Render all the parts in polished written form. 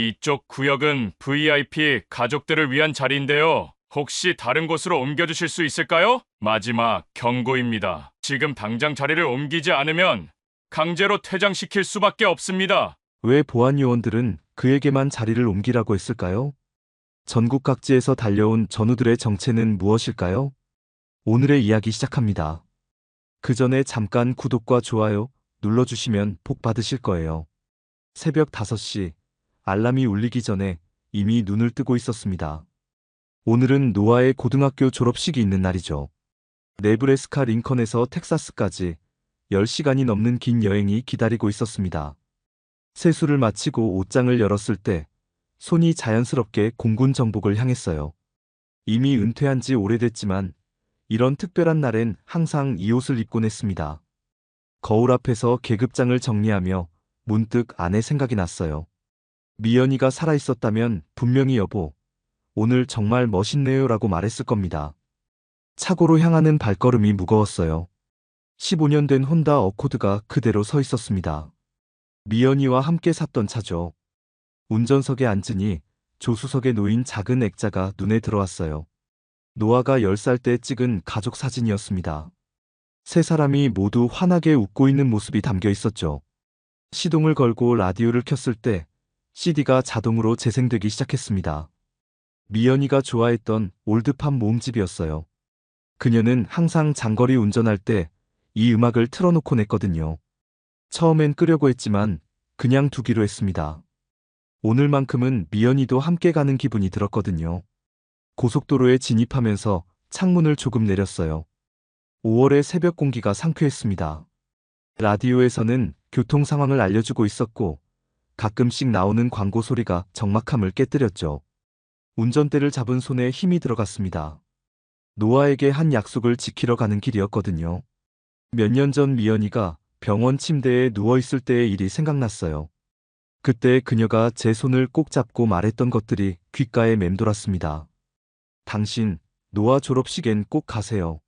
이쪽 구역은 VIP 가족들을 위한 자리인데요. 혹시 다른 곳으로 옮겨주실 수 있을까요? 마지막 경고입니다. 지금 당장 자리를 옮기지 않으면 강제로 퇴장시킬 수밖에 없습니다. 왜 보안 요원들은 그에게만 자리를 옮기라고 했을까요? 전국 각지에서 달려온 전우들의 정체는 무엇일까요? 오늘의 이야기 시작합니다. 그 전에 잠깐 구독과 좋아요 눌러주시면 복 받으실 거예요. 새벽 5시, 알람이 울리기 전에 이미 눈을 뜨고 있었습니다. 오늘은 노아의 고등학교 졸업식이 있는 날이죠. 네브래스카 링컨에서 텍사스까지 10시간이 넘는 긴 여행이 기다리고 있었습니다. 세수를 마치고 옷장을 열었을 때 손이 자연스럽게 공군 정복을 향했어요. 이미 은퇴한 지 오래됐지만 이런 특별한 날엔 항상 이 옷을 입곤 했습니다. 거울 앞에서 계급장을 정리하며 문득 아내 생각이 났어요. 미연이가 살아있었다면 분명히 여보, 오늘 정말 멋있네요 라고 말했을 겁니다. 차고로 향하는 발걸음이 무거웠어요. 15년 된 혼다 어코드가 그대로 서 있었습니다. 미연이와 함께 샀던 차죠. 운전석에 앉으니 조수석에 놓인 작은 액자가 눈에 들어왔어요. 노아가 10살 때 찍은 가족 사진이었습니다. 세 사람이 모두 환하게 웃고 있는 모습이 담겨 있었죠. 시동을 걸고 라디오를 켰을 때 CD가 자동으로 재생되기 시작했습니다. 미연이가 좋아했던 올드팝 모음집이었어요. 그녀는 항상 장거리 운전할 때 이 음악을 틀어놓곤 했거든요. 처음엔 끄려고 했지만 그냥 두기로 했습니다. 오늘만큼은 미연이도 함께 가는 기분이 들었거든요. 고속도로에 진입하면서 창문을 조금 내렸어요. 5월의 새벽 공기가 상쾌했습니다. 라디오에서는 교통 상황을 알려주고 있었고 가끔씩 나오는 광고 소리가 적막함을 깨뜨렸죠. 운전대를 잡은 손에 힘이 들어갔습니다. 노아에게 한 약속을 지키러 가는 길이었거든요. 몇 년 전 미연이가 병원 침대에 누워있을 때의 일이 생각났어요. 그때 그녀가 제 손을 꼭 잡고 말했던 것들이 귓가에 맴돌았습니다. 당신, 노아 졸업식엔 꼭 가세요.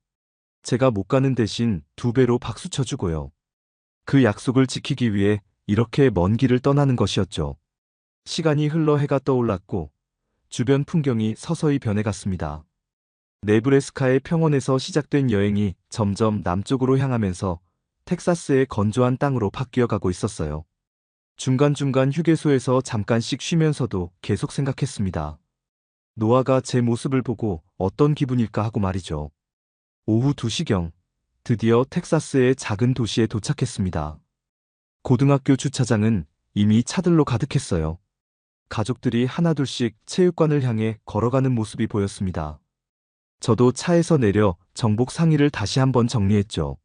제가 못 가는 대신 2배로 박수 쳐주고요. 그 약속을 지키기 위해 이렇게 먼 길을 떠나는 것이었죠. 시간이 흘러 해가 떠올랐고 주변 풍경이 서서히 변해갔습니다. 네브래스카의 평원에서 시작된 여행이 점점 남쪽으로 향하면서 텍사스의 건조한 땅으로 바뀌어가고 있었어요. 중간중간 휴게소에서 잠깐씩 쉬면서도 계속 생각했습니다. 노아가 제 모습을 보고 어떤 기분일까 하고 말이죠. 오후 2시경, 드디어 텍사스의 작은 도시에 도착했습니다. 고등학교 주차장은 이미 차들로 가득했어요. 가족들이 하나둘씩 체육관을 향해 걸어가는 모습이 보였습니다. 저도 차에서 내려 정복 상의를 다시 한번 정리했죠.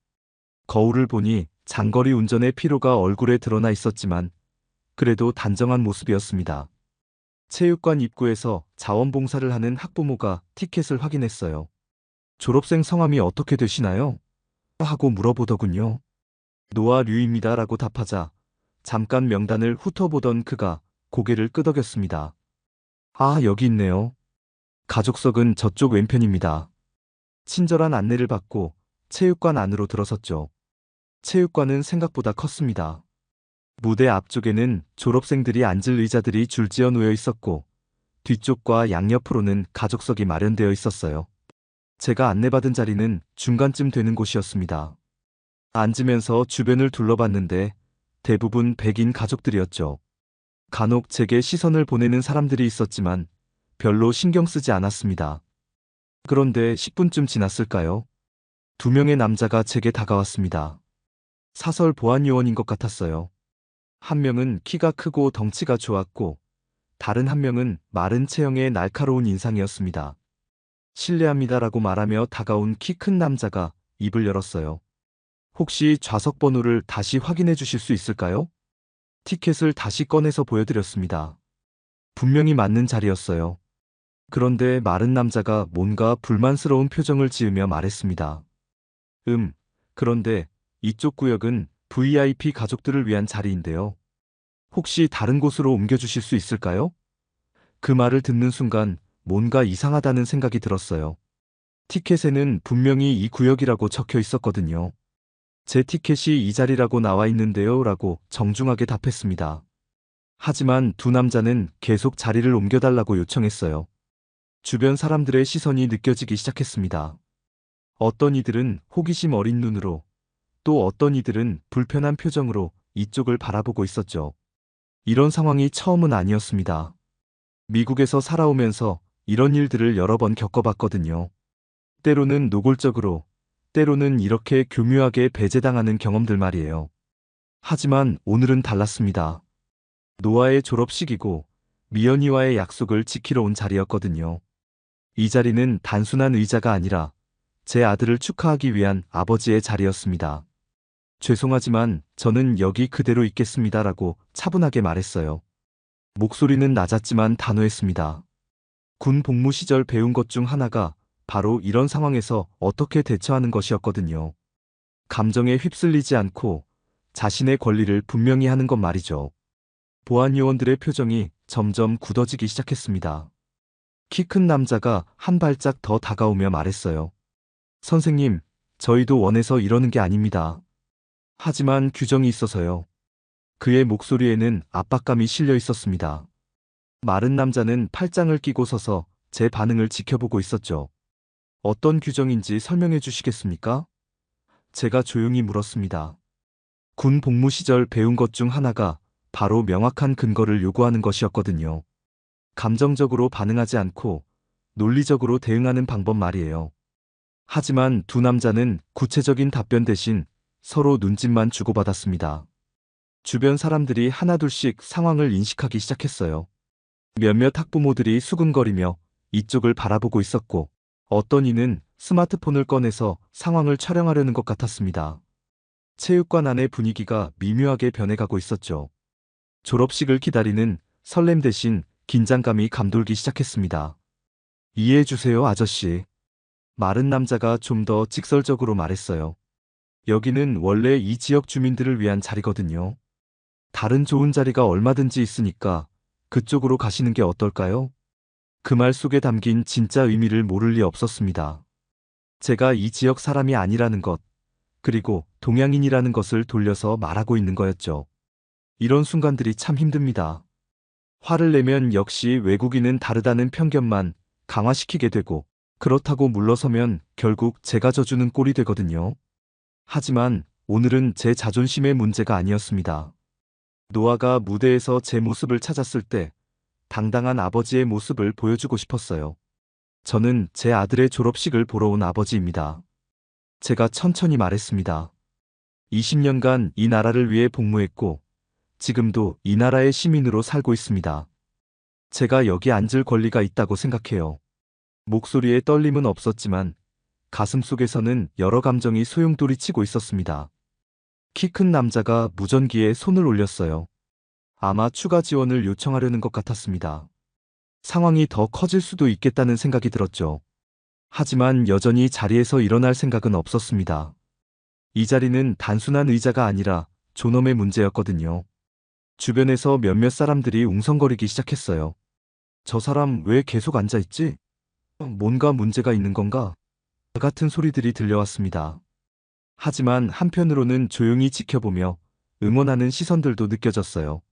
거울을 보니 장거리 운전의 피로가 얼굴에 드러나 있었지만 그래도 단정한 모습이었습니다. 체육관 입구에서 자원봉사를 하는 학부모가 티켓을 확인했어요. 졸업생 성함이 어떻게 되시나요? 하고 물어보더군요. 노아 류입니다 라고 답하자 잠깐 명단을 훑어보던 그가 고개를 끄덕였습니다. 아, 여기 있네요. 가족석은 저쪽 왼편입니다. 친절한 안내를 받고 체육관 안으로 들어섰죠. 체육관은 생각보다 컸습니다. 무대 앞쪽에는 졸업생들이 앉을 의자들이 줄지어 놓여 있었고 뒤쪽과 양옆으로는 가족석이 마련되어 있었어요. 제가 안내받은 자리는 중간쯤 되는 곳이었습니다. 앉으면서 주변을 둘러봤는데 대부분 백인 가족들이었죠. 간혹 제게 시선을 보내는 사람들이 있었지만 별로 신경 쓰지 않았습니다. 그런데 10분쯤 지났을까요? 2명의 남자가 제게 다가왔습니다. 사설 보안 요원인 것 같았어요. 한 명은 키가 크고 덩치가 좋았고 다른 한 명은 마른 체형의 날카로운 인상이었습니다. 실례합니다라고 말하며 다가온 키 큰 남자가 입을 열었어요. 혹시 좌석 번호를 다시 확인해 주실 수 있을까요? 티켓을 다시 꺼내서 보여드렸습니다. 분명히 맞는 자리였어요. 그런데 마른 남자가 뭔가 불만스러운 표정을 지으며 말했습니다. 그런데 이쪽 구역은 VIP 가족들을 위한 자리인데요. 혹시 다른 곳으로 옮겨주실 수 있을까요? 그 말을 듣는 순간 뭔가 이상하다는 생각이 들었어요. 티켓에는 분명히 이 구역이라고 적혀 있었거든요. 제 티켓이 이 자리라고 나와 있는데요 라고 정중하게 답했습니다. 하지만 두 남자는 계속 자리를 옮겨달라고 요청했어요. 주변 사람들의 시선이 느껴지기 시작했습니다. 어떤 이들은 호기심 어린 눈으로, 또 어떤 이들은 불편한 표정으로 이쪽을 바라보고 있었죠. 이런 상황이 처음은 아니었습니다. 미국에서 살아오면서 이런 일들을 여러 번 겪어봤거든요. 때로는 노골적으로, 때로는 이렇게 교묘하게 배제당하는 경험들 말이에요. 하지만 오늘은 달랐습니다. 노아의 졸업식이고 미연이와의 약속을 지키러 온 자리였거든요. 이 자리는 단순한 의자가 아니라 제 아들을 축하하기 위한 아버지의 자리였습니다. 죄송하지만 저는 여기 그대로 있겠습니다라고 차분하게 말했어요. 목소리는 낮았지만 단호했습니다. 군 복무 시절 배운 것 중 하나가 바로 이런 상황에서 어떻게 대처하는 것이었거든요. 감정에 휩쓸리지 않고 자신의 권리를 분명히 하는 것 말이죠. 보안 요원들의 표정이 점점 굳어지기 시작했습니다. 키 큰 남자가 한 발짝 더 다가오며 말했어요. 선생님, 저희도 원해서 이러는 게 아닙니다. 하지만 규정이 있어서요. 그의 목소리에는 압박감이 실려 있었습니다. 마른 남자는 팔짱을 끼고 서서 제 반응을 지켜보고 있었죠. 어떤 규정인지 설명해 주시겠습니까? 제가 조용히 물었습니다. 군 복무 시절 배운 것 중 하나가 바로 명확한 근거를 요구하는 것이었거든요. 감정적으로 반응하지 않고 논리적으로 대응하는 방법 말이에요. 하지만 두 남자는 구체적인 답변 대신 서로 눈짓만 주고받았습니다. 주변 사람들이 하나둘씩 상황을 인식하기 시작했어요. 몇몇 학부모들이 수근거리며 이쪽을 바라보고 있었고, 어떤 이는 스마트폰을 꺼내서 상황을 촬영하려는 것 같았습니다. 체육관 안의 분위기가 미묘하게 변해가고 있었죠. 졸업식을 기다리는 설렘 대신 긴장감이 감돌기 시작했습니다. 이해해주세요, 아저씨. 마른 남자가 좀 더 직설적으로 말했어요. 여기는 원래 이 지역 주민들을 위한 자리거든요. 다른 좋은 자리가 얼마든지 있으니까 그쪽으로 가시는 게 어떨까요? 그 말 속에 담긴 진짜 의미를 모를 리 없었습니다. 제가 이 지역 사람이 아니라는 것, 그리고 동양인이라는 것을 돌려서 말하고 있는 거였죠. 이런 순간들이 참 힘듭니다. 화를 내면 역시 외국인은 다르다는 편견만 강화시키게 되고, 그렇다고 물러서면 결국 제가 져주는 꼴이 되거든요. 하지만 오늘은 제 자존심의 문제가 아니었습니다. 노아가 무대에서 제 모습을 찾았을 때 당당한 아버지의 모습을 보여주고 싶었어요. 저는 제 아들의 졸업식을 보러 온 아버지입니다. 제가 천천히 말했습니다. 20년간 이 나라를 위해 복무했고 지금도 이 나라의 시민으로 살고 있습니다. 제가 여기 앉을 권리가 있다고 생각해요. 목소리에 떨림은 없었지만 가슴속에서는 여러 감정이 소용돌이치고 있었습니다. 키 큰 남자가 무전기에 손을 올렸어요. 아마 추가 지원을 요청하려는 것 같았습니다. 상황이 더 커질 수도 있겠다는 생각이 들었죠. 하지만 여전히 자리에서 일어날 생각은 없었습니다. 이 자리는 단순한 의자가 아니라 존엄의 문제였거든요. 주변에서 몇몇 사람들이 웅성거리기 시작했어요. 저 사람 왜 계속 앉아있지? 뭔가 문제가 있는 건가? 같은 소리들이 들려왔습니다. 하지만 한편으로는 조용히 지켜보며 응원하는 시선들도 느껴졌어요.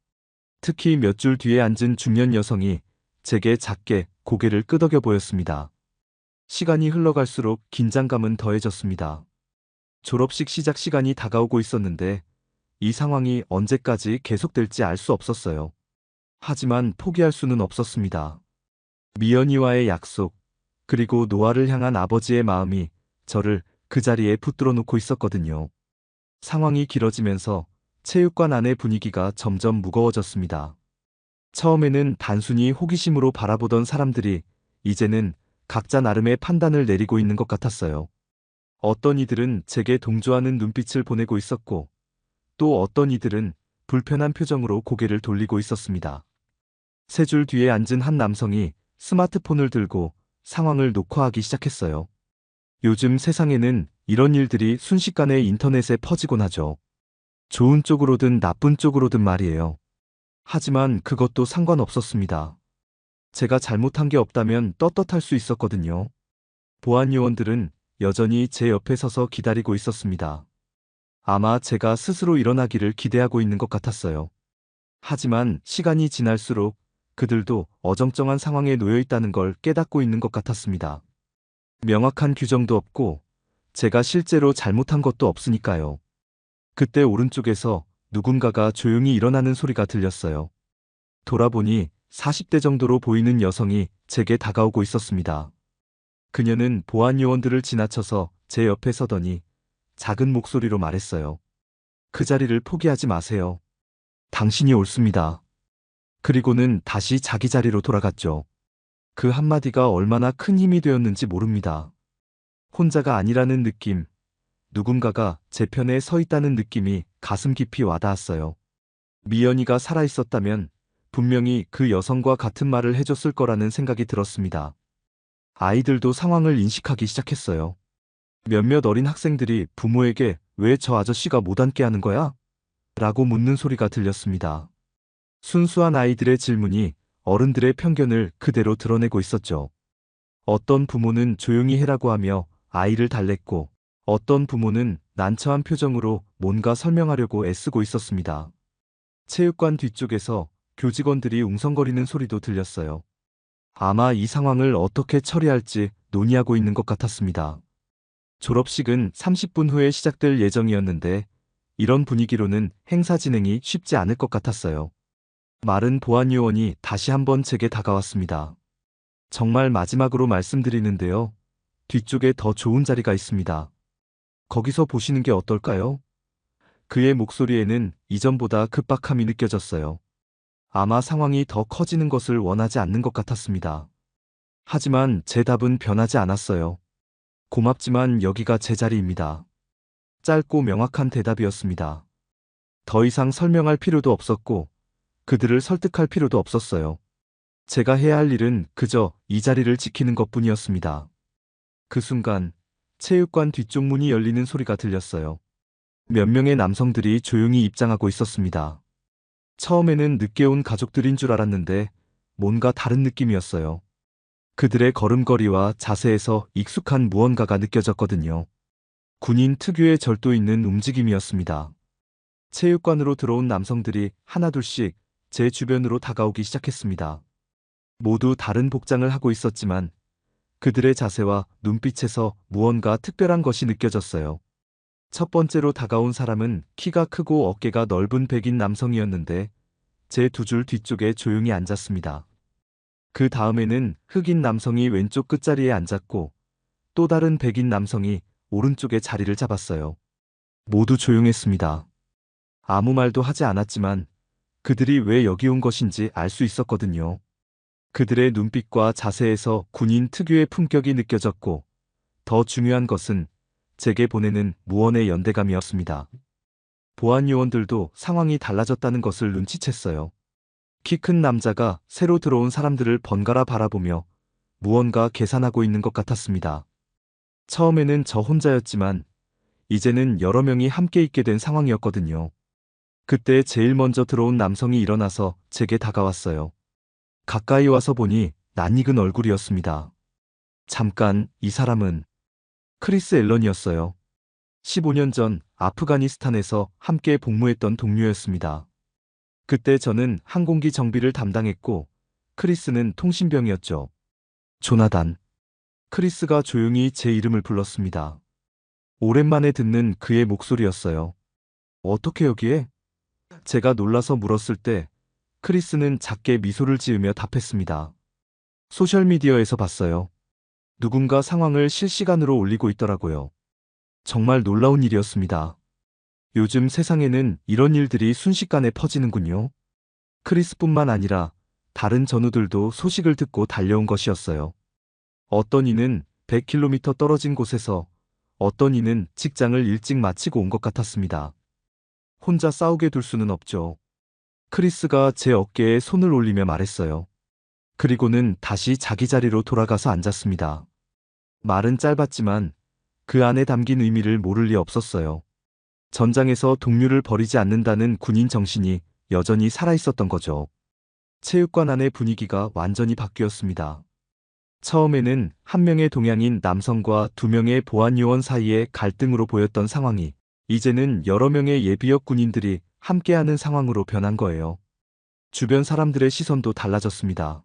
특히 몇 줄 뒤에 앉은 중년 여성이 제게 작게 고개를 끄덕여 보였습니다. 시간이 흘러갈수록 긴장감은 더해졌습니다. 졸업식 시작 시간이 다가오고 있었는데 이 상황이 언제까지 계속될지 알 수 없었어요. 하지만 포기할 수는 없었습니다. 미연이와의 약속, 그리고 노아를 향한 아버지의 마음이 저를 그 자리에 붙들어 놓고 있었거든요. 상황이 길어지면서 체육관 안의 분위기가 점점 무거워졌습니다. 처음에는 단순히 호기심으로 바라보던 사람들이 이제는 각자 나름의 판단을 내리고 있는 것 같았어요. 어떤 이들은 제게 동조하는 눈빛을 보내고 있었고, 또 어떤 이들은 불편한 표정으로 고개를 돌리고 있었습니다. 세 줄 뒤에 앉은 한 남성이 스마트폰을 들고 상황을 녹화하기 시작했어요. 요즘 세상에는 이런 일들이 순식간에 인터넷에 퍼지곤 하죠. 좋은 쪽으로든 나쁜 쪽으로든 말이에요. 하지만 그것도 상관없었습니다. 제가 잘못한 게 없다면 떳떳할 수 있었거든요. 보안 요원들은 여전히 제 옆에 서서 기다리고 있었습니다. 아마 제가 스스로 일어나기를 기대하고 있는 것 같았어요. 하지만 시간이 지날수록 그들도 어정쩡한 상황에 놓여 있다는 걸 깨닫고 있는 것 같았습니다. 명확한 규정도 없고 제가 실제로 잘못한 것도 없으니까요. 그때 오른쪽에서 누군가가 조용히 일어나는 소리가 들렸어요. 돌아보니 40대 정도로 보이는 여성이 제게 다가오고 있었습니다. 그녀는 보안 요원들을 지나쳐서 제 옆에 서더니 작은 목소리로 말했어요. 그 자리를 포기하지 마세요. 당신이 옳습니다. 그리고는 다시 자기 자리로 돌아갔죠. 그 한마디가 얼마나 큰 힘이 되었는지 모릅니다. 혼자가 아니라는 느낌, 누군가가 제 편에 서 있다는 느낌이 가슴 깊이 와닿았어요. 미연이가 살아있었다면 분명히 그 여성과 같은 말을 해줬을 거라는 생각이 들었습니다. 아이들도 상황을 인식하기 시작했어요. 몇몇 어린 학생들이 부모에게 왜 저 아저씨가 못 앉게 하는 거야? 라고 묻는 소리가 들렸습니다. 순수한 아이들의 질문이 어른들의 편견을 그대로 드러내고 있었죠. 어떤 부모는 조용히 해라고 하며 아이를 달랬고, 어떤 부모는 난처한 표정으로 뭔가 설명하려고 애쓰고 있었습니다. 체육관 뒤쪽에서 교직원들이 웅성거리는 소리도 들렸어요. 아마 이 상황을 어떻게 처리할지 논의하고 있는 것 같았습니다. 졸업식은 30분 후에 시작될 예정이었는데 이런 분위기로는 행사 진행이 쉽지 않을 것 같았어요. 마른 보안 요원이 다시 한번 제게 다가왔습니다. 정말 마지막으로 말씀드리는데요. 뒤쪽에 더 좋은 자리가 있습니다. 거기서 보시는 게 어떨까요? 그의 목소리에는 이전보다 급박함이 느껴졌어요. 아마 상황이 더 커지는 것을 원하지 않는 것 같았습니다. 하지만 제 답은 변하지 않았어요. 고맙지만 여기가 제 자리입니다. 짧고 명확한 대답이었습니다. 더 이상 설명할 필요도 없었고 그들을 설득할 필요도 없었어요. 제가 해야 할 일은 그저 이 자리를 지키는 것뿐이었습니다. 그 순간 체육관 뒤쪽 문이 열리는 소리가 들렸어요. 몇 명의 남성들이 조용히 입장하고 있었습니다. 처음에는 늦게 온 가족들인 줄 알았는데 뭔가 다른 느낌이었어요. 그들의 걸음걸이와 자세에서 익숙한 무언가가 느껴졌거든요. 군인 특유의 절도 있는 움직임이었습니다. 체육관으로 들어온 남성들이 하나둘씩 제 주변으로 다가오기 시작했습니다. 모두 다른 복장을 하고 있었지만 그들의 자세와 눈빛에서 무언가 특별한 것이 느껴졌어요. 첫 번째로 다가온 사람은 키가 크고 어깨가 넓은 백인 남성이었는데 제 두 줄 뒤쪽에 조용히 앉았습니다. 그 다음에는 흑인 남성이 왼쪽 끝자리에 앉았고 또 다른 백인 남성이 오른쪽에 자리를 잡았어요. 모두 조용했습니다. 아무 말도 하지 않았지만 그들이 왜 여기 온 것인지 알 수 있었거든요. 그들의 눈빛과 자세에서 군인 특유의 품격이 느껴졌고 더 중요한 것은 제게 보내는 무언의 연대감이었습니다. 보안 요원들도 상황이 달라졌다는 것을 눈치챘어요. 키 큰 남자가 새로 들어온 사람들을 번갈아 바라보며 무언가 계산하고 있는 것 같았습니다. 처음에는 저 혼자였지만 이제는 여러 명이 함께 있게 된 상황이었거든요. 그때 제일 먼저 들어온 남성이 일어나서 제게 다가왔어요. 가까이 와서 보니 낯익은 얼굴이었습니다. 잠깐, 이 사람은 크리스 앨런이었어요. 15년 전 아프가니스탄에서 함께 복무했던 동료였습니다. 그때 저는 항공기 정비를 담당했고 크리스는 통신병이었죠. 조나단. 크리스가 조용히 제 이름을 불렀습니다. 오랜만에 듣는 그의 목소리였어요. 어떻게 여기에? 제가 놀라서 물었을 때 크리스는 작게 미소를 지으며 답했습니다. 소셜미디어에서 봤어요. 누군가 상황을 실시간으로 올리고 있더라고요. 정말 놀라운 일이었습니다. 요즘 세상에는 이런 일들이 순식간에 퍼지는군요. 크리스뿐만 아니라 다른 전우들도 소식을 듣고 달려온 것이었어요. 어떤 이는 100km 떨어진 곳에서, 어떤 이는 직장을 일찍 마치고 온 것 같았습니다. 혼자 싸우게 둘 수는 없죠. 크리스가 제 어깨에 손을 올리며 말했어요. 그리고는 다시 자기 자리로 돌아가서 앉았습니다. 말은 짧았지만 그 안에 담긴 의미를 모를 리 없었어요. 전장에서 동료를 버리지 않는다는 군인 정신이 여전히 살아있었던 거죠. 체육관 안의 분위기가 완전히 바뀌었습니다. 처음에는 한 명의 동양인 남성과 두 명의 보안 요원 사이의 갈등으로 보였던 상황이 이제는 여러 명의 예비역 군인들이 함께하는 상황으로 변한 거예요. 주변 사람들의 시선도 달라졌습니다.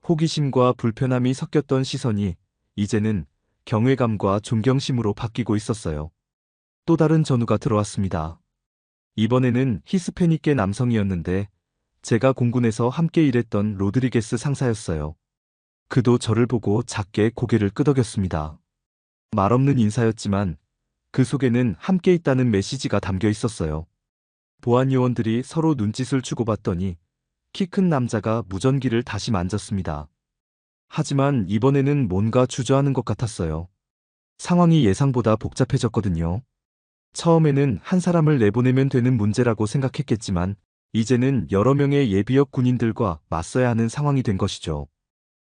호기심과 불편함이 섞였던 시선이 이제는 경외감과 존경심으로 바뀌고 있었어요. 또 다른 전우가 들어왔습니다. 이번에는 히스패닉계 남성이었는데 제가 공군에서 함께 일했던 로드리게스 상사였어요. 그도 저를 보고 작게 고개를 끄덕였습니다. 말없는 인사였지만 그 속에는 함께 있다는 메시지가 담겨 있었어요. 보안 요원들이 서로 눈짓을 주고받더니 키 큰 남자가 무전기를 다시 만졌습니다. 하지만 이번에는 뭔가 주저하는 것 같았어요. 상황이 예상보다 복잡해졌거든요. 처음에는 한 사람을 내보내면 되는 문제라고 생각했겠지만 이제는 여러 명의 예비역 군인들과 맞서야 하는 상황이 된 것이죠.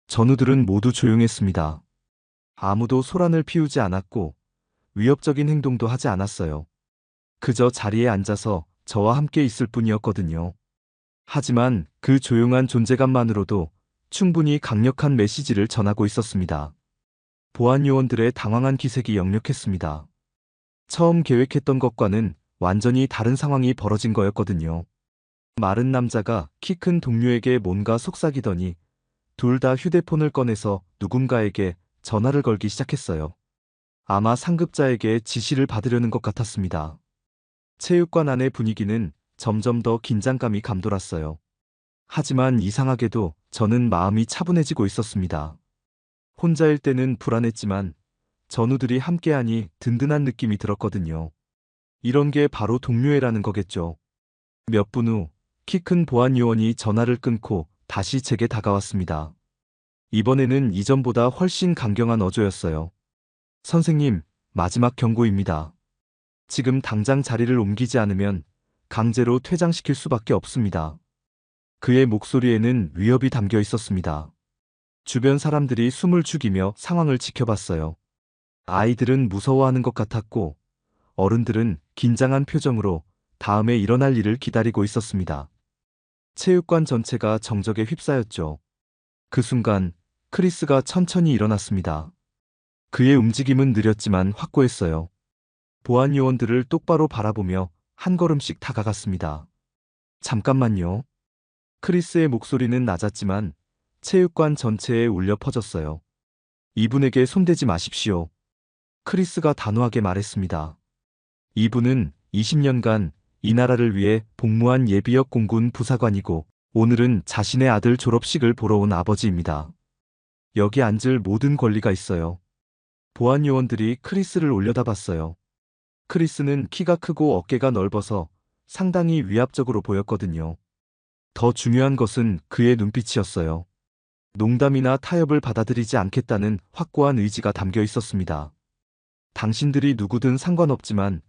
전우들은 모두 조용했습니다. 아무도 소란을 피우지 않았고 위협적인 행동도 하지 않았어요. 그저 자리에 앉아서 저와 함께 있을 뿐이었거든요. 하지만 그 조용한 존재감만으로도 충분히 강력한 메시지를 전하고 있었습니다. 보안 요원들의 당황한 기색이 역력했습니다. 처음 계획했던 것과는 완전히 다른 상황이 벌어진 거였거든요. 마른 남자가 키 큰 동료에게 뭔가 속삭이더니 둘 다 휴대폰을 꺼내서 누군가에게 전화를 걸기 시작했어요. 아마 상급자에게 지시를 받으려는 것 같았습니다. 체육관 안의 분위기는 점점 더 긴장감이 감돌았어요. 하지만 이상하게도 저는 마음이 차분해지고 있었습니다. 혼자일 때는 불안했지만 전우들이 함께하니 든든한 느낌이 들었거든요. 이런 게 바로 동료애라는 거겠죠. 몇 분 후 키 큰 보안 요원이 전화를 끊고 다시 제게 다가왔습니다. 이번에는 이전보다 훨씬 강경한 어조였어요. 선생님, 마지막 경고입니다. 지금 당장 자리를 옮기지 않으면 강제로 퇴장시킬 수밖에 없습니다. 그의 목소리에는 위협이 담겨 있었습니다. 주변 사람들이 숨을 죽이며 상황을 지켜봤어요. 아이들은 무서워하는 것 같았고 어른들은 긴장한 표정으로 다음에 일어날 일을 기다리고 있었습니다. 체육관 전체가 정적에 휩싸였죠. 그 순간 크리스가 천천히 일어났습니다. 그의 움직임은 느렸지만 확고했어요. 보안 요원들을 똑바로 바라보며 한 걸음씩 다가갔습니다. 잠깐만요. 크리스의 목소리는 낮았지만 체육관 전체에 울려 퍼졌어요. 이분에게 손대지 마십시오. 크리스가 단호하게 말했습니다. 이분은 20년간 이 나라를 위해 복무한 예비역 공군 부사관이고 오늘은 자신의 아들 졸업식을 보러 온 아버지입니다. 여기 앉을 모든 권리가 있어요. 보안 요원들이 크리스를 올려다봤어요. 크리스는 키가 크고 어깨가 넓어서 상당히 위압적으로 보였거든요. 더 중요한 것은 그의 눈빛이었어요. 농담이나 타협을 받아들이지 않겠다는 확고한 의지가 담겨 있었습니다. 당신들이 누구든 상관없지만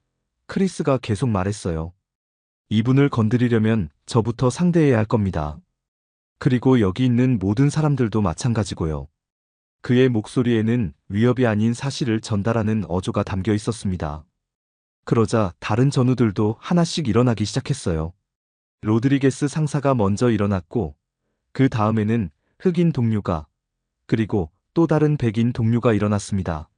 크리스가 계속 말했어요. 이분을 건드리려면 저부터 상대해야 할 겁니다. 그리고 여기 있는 모든 사람들도 마찬가지고요. 그의 목소리에는 위협이 아닌 사실을 전달하는 어조가 담겨 있었습니다. 그러자 다른 전우들도 하나씩 일어나기 시작했어요. 로드리게스 상사가 먼저 일어났고 그 다음에는 흑인 동료가 그리고 또 다른 백인 동료가 일어났습니다.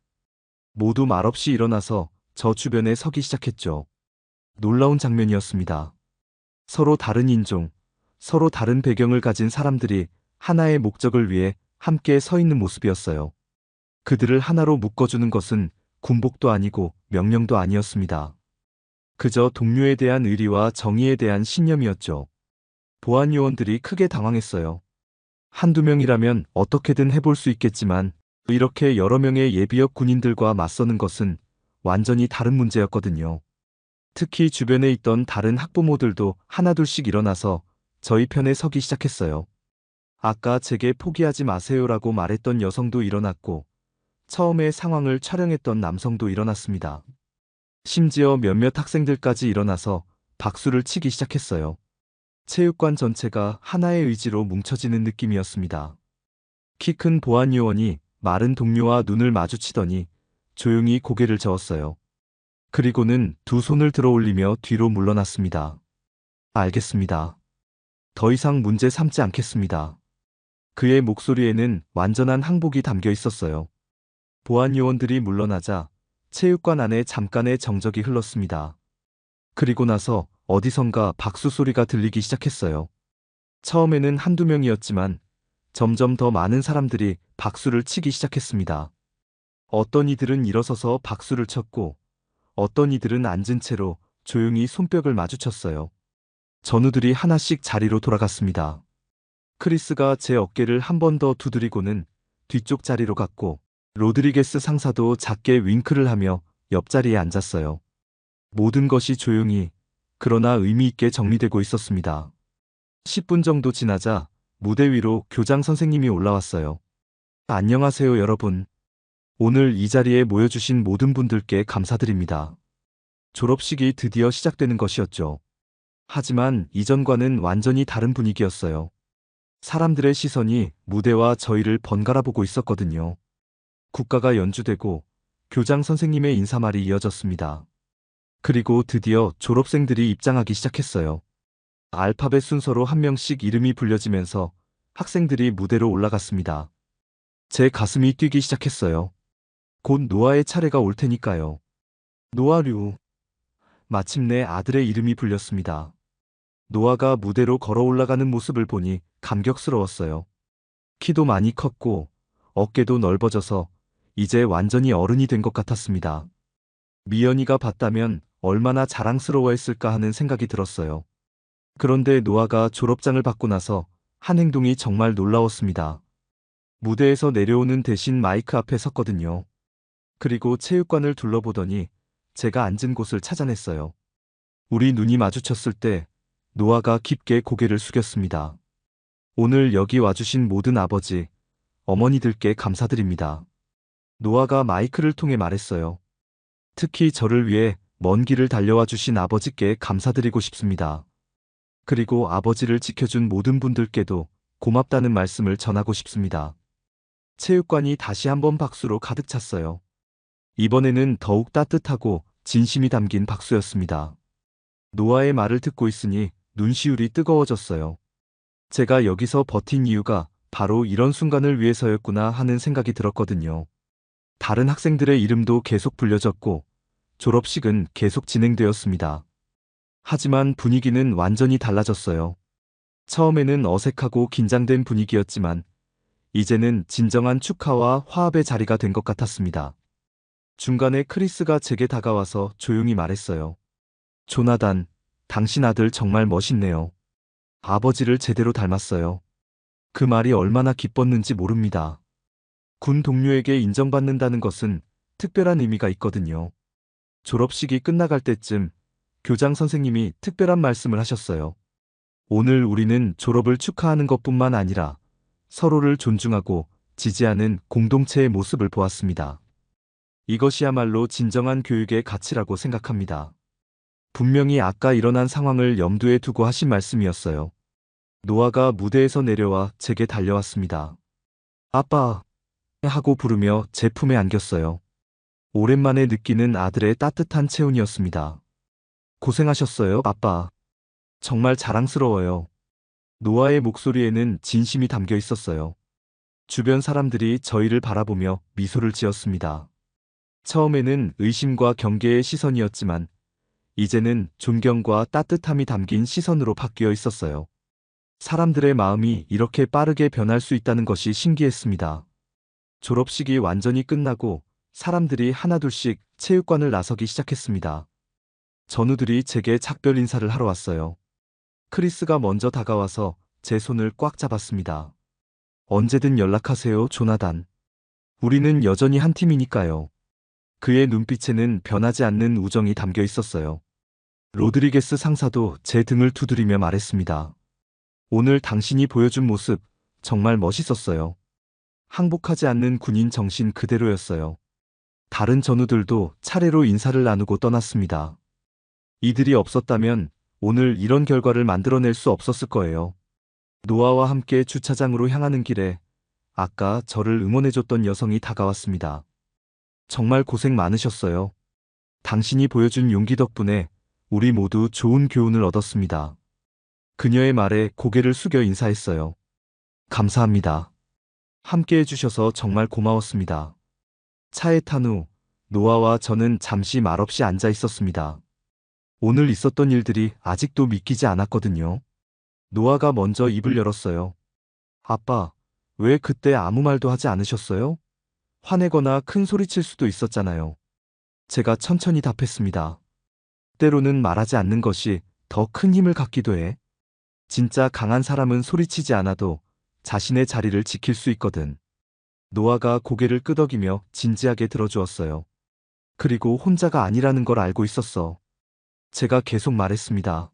모두 말없이 일어나서 저 주변에 서기 시작했죠. 놀라운 장면이었습니다. 서로 다른 인종, 서로 다른 배경을 가진 사람들이 하나의 목적을 위해 함께 서 있는 모습이었어요. 그들을 하나로 묶어주는 것은 군복도 아니고 명령도 아니었습니다. 그저 동료에 대한 의리와 정의에 대한 신념이었죠. 보안 요원들이 크게 당황했어요. 한두 명이라면 어떻게든 해볼 수 있겠지만 이렇게 여러 명의 예비역 군인들과 맞서는 것은 완전히 다른 문제였거든요. 특히 주변에 있던 다른 학부모들도 하나둘씩 일어나서 저희 편에 서기 시작했어요. 아까 제게 포기하지 마세요라고 말했던 여성도 일어났고 처음에 상황을 촬영했던 남성도 일어났습니다. 심지어 몇몇 학생들까지 일어나서 박수를 치기 시작했어요. 체육관 전체가 하나의 의지로 뭉쳐지는 느낌이었습니다. 키 큰 보안 요원이 마른 동료와 눈을 마주치더니 조용히 고개를 저었어요. 그리고는 두 손을 들어 올리며 뒤로 물러났습니다. 알겠습니다. 더 이상 문제 삼지 않겠습니다. 그의 목소리에는 완전한 항복이 담겨 있었어요. 보안 요원들이 물러나자 체육관 안에 잠깐의 정적이 흘렀습니다. 그리고 나서 어디선가 박수 소리가 들리기 시작했어요. 처음에는 한두 명이었지만 점점 더 많은 사람들이 박수를 치기 시작했습니다. 어떤 이들은 일어서서 박수를 쳤고 어떤 이들은 앉은 채로 조용히 손뼉을 마주쳤어요. 전우들이 하나씩 자리로 돌아갔습니다. 크리스가 제 어깨를 한 번 더 두드리고는 뒤쪽 자리로 갔고 로드리게스 상사도 작게 윙크를 하며 옆자리에 앉았어요. 모든 것이 조용히 그러나 의미 있게 정리되고 있었습니다. 10분 정도 지나자 무대 위로 교장 선생님이 올라왔어요. 안녕하세요, 여러분. 오늘 이 자리에 모여주신 모든 분들께 감사드립니다. 졸업식이 드디어 시작되는 것이었죠. 하지만 이전과는 완전히 다른 분위기였어요. 사람들의 시선이 무대와 저희를 번갈아 보고 있었거든요. 국가가 연주되고 교장 선생님의 인사말이 이어졌습니다. 그리고 드디어 졸업생들이 입장하기 시작했어요. 알파벳 순서로 한 명씩 이름이 불려지면서 학생들이 무대로 올라갔습니다. 제 가슴이 뛰기 시작했어요. 곧 노아의 차례가 올 테니까요. 노아류. 마침내 아들의 이름이 불렸습니다. 노아가 무대로 걸어 올라가는 모습을 보니 감격스러웠어요. 키도 많이 컸고 어깨도 넓어져서 이제 완전히 어른이 된 것 같았습니다. 미연이가 봤다면 얼마나 자랑스러워했을까 하는 생각이 들었어요. 그런데 노아가 졸업장을 받고 나서 한 행동이 정말 놀라웠습니다. 무대에서 내려오는 대신 마이크 앞에 섰거든요. 그리고 체육관을 둘러보더니 제가 앉은 곳을 찾아냈어요. 우리 눈이 마주쳤을 때 노아가 깊게 고개를 숙였습니다. 오늘 여기 와주신 모든 아버지, 어머니들께 감사드립니다. 노아가 마이크를 통해 말했어요. 특히 저를 위해 먼 길을 달려와 주신 아버지께 감사드리고 싶습니다. 그리고 아버지를 지켜준 모든 분들께도 고맙다는 말씀을 전하고 싶습니다. 체육관이 다시 한번 박수로 가득 찼어요. 이번에는 더욱 따뜻하고 진심이 담긴 박수였습니다. 노아의 말을 듣고 있으니 눈시울이 뜨거워졌어요. 제가 여기서 버틴 이유가 바로 이런 순간을 위해서였구나 하는 생각이 들었거든요. 다른 학생들의 이름도 계속 불려졌고 졸업식은 계속 진행되었습니다. 하지만 분위기는 완전히 달라졌어요. 처음에는 어색하고 긴장된 분위기였지만 이제는 진정한 축하와 화합의 자리가 된 것 같았습니다. 중간에 크리스가 제게 다가와서 조용히 말했어요. 조나단, 당신 아들 정말 멋있네요. 아버지를 제대로 닮았어요. 그 말이 얼마나 기뻤는지 모릅니다. 군 동료에게 인정받는다는 것은 특별한 의미가 있거든요. 졸업식이 끝나갈 때쯤 교장 선생님이 특별한 말씀을 하셨어요. 오늘 우리는 졸업을 축하하는 것뿐만 아니라 서로를 존중하고 지지하는 공동체의 모습을 보았습니다. 이것이야말로 진정한 교육의 가치라고 생각합니다. 분명히 아까 일어난 상황을 염두에 두고 하신 말씀이었어요. 노아가 무대에서 내려와 제게 달려왔습니다. 아빠! 하고 부르며 제 품에 안겼어요. 오랜만에 느끼는 아들의 따뜻한 체온이었습니다. 고생하셨어요, 아빠. 정말 자랑스러워요. 노아의 목소리에는 진심이 담겨 있었어요. 주변 사람들이 저희를 바라보며 미소를 지었습니다. 처음에는 의심과 경계의 시선이었지만 이제는 존경과 따뜻함이 담긴 시선으로 바뀌어 있었어요. 사람들의 마음이 이렇게 빠르게 변할 수 있다는 것이 신기했습니다. 졸업식이 완전히 끝나고 사람들이 하나둘씩 체육관을 나서기 시작했습니다. 전우들이 제게 작별 인사를 하러 왔어요. 크리스가 먼저 다가와서 제 손을 꽉 잡았습니다. 언제든 연락하세요, 조나단. 우리는 여전히 한 팀이니까요. 그의 눈빛에는 변하지 않는 우정이 담겨 있었어요. 로드리게스 상사도 제 등을 두드리며 말했습니다. 오늘 당신이 보여준 모습 정말 멋있었어요. 항복하지 않는 군인 정신 그대로였어요. 다른 전우들도 차례로 인사를 나누고 떠났습니다. 이들이 없었다면 오늘 이런 결과를 만들어낼 수 없었을 거예요. 노아와 함께 주차장으로 향하는 길에 아까 저를 응원해줬던 여성이 다가왔습니다. 정말 고생 많으셨어요. 당신이 보여준 용기 덕분에 우리 모두 좋은 교훈을 얻었습니다. 그녀의 말에 고개를 숙여 인사했어요. 감사합니다. 함께 해주셔서 정말 고마웠습니다. 차에 탄 후 노아와 저는 잠시 말없이 앉아 있었습니다. 오늘 있었던 일들이 아직도 믿기지 않았거든요. 노아가 먼저 입을 열었어요. 아빠, 왜 그때 아무 말도 하지 않으셨어요? 화내거나 큰 소리칠 수도 있었잖아요. 제가 천천히 답했습니다. 때로는 말하지 않는 것이 더 큰 힘을 갖기도 해. 진짜 강한 사람은 소리치지 않아도 자신의 자리를 지킬 수 있거든. 노아가 고개를 끄덕이며 진지하게 들어주었어요. 그리고 혼자가 아니라는 걸 알고 있었어. 제가 계속 말했습니다.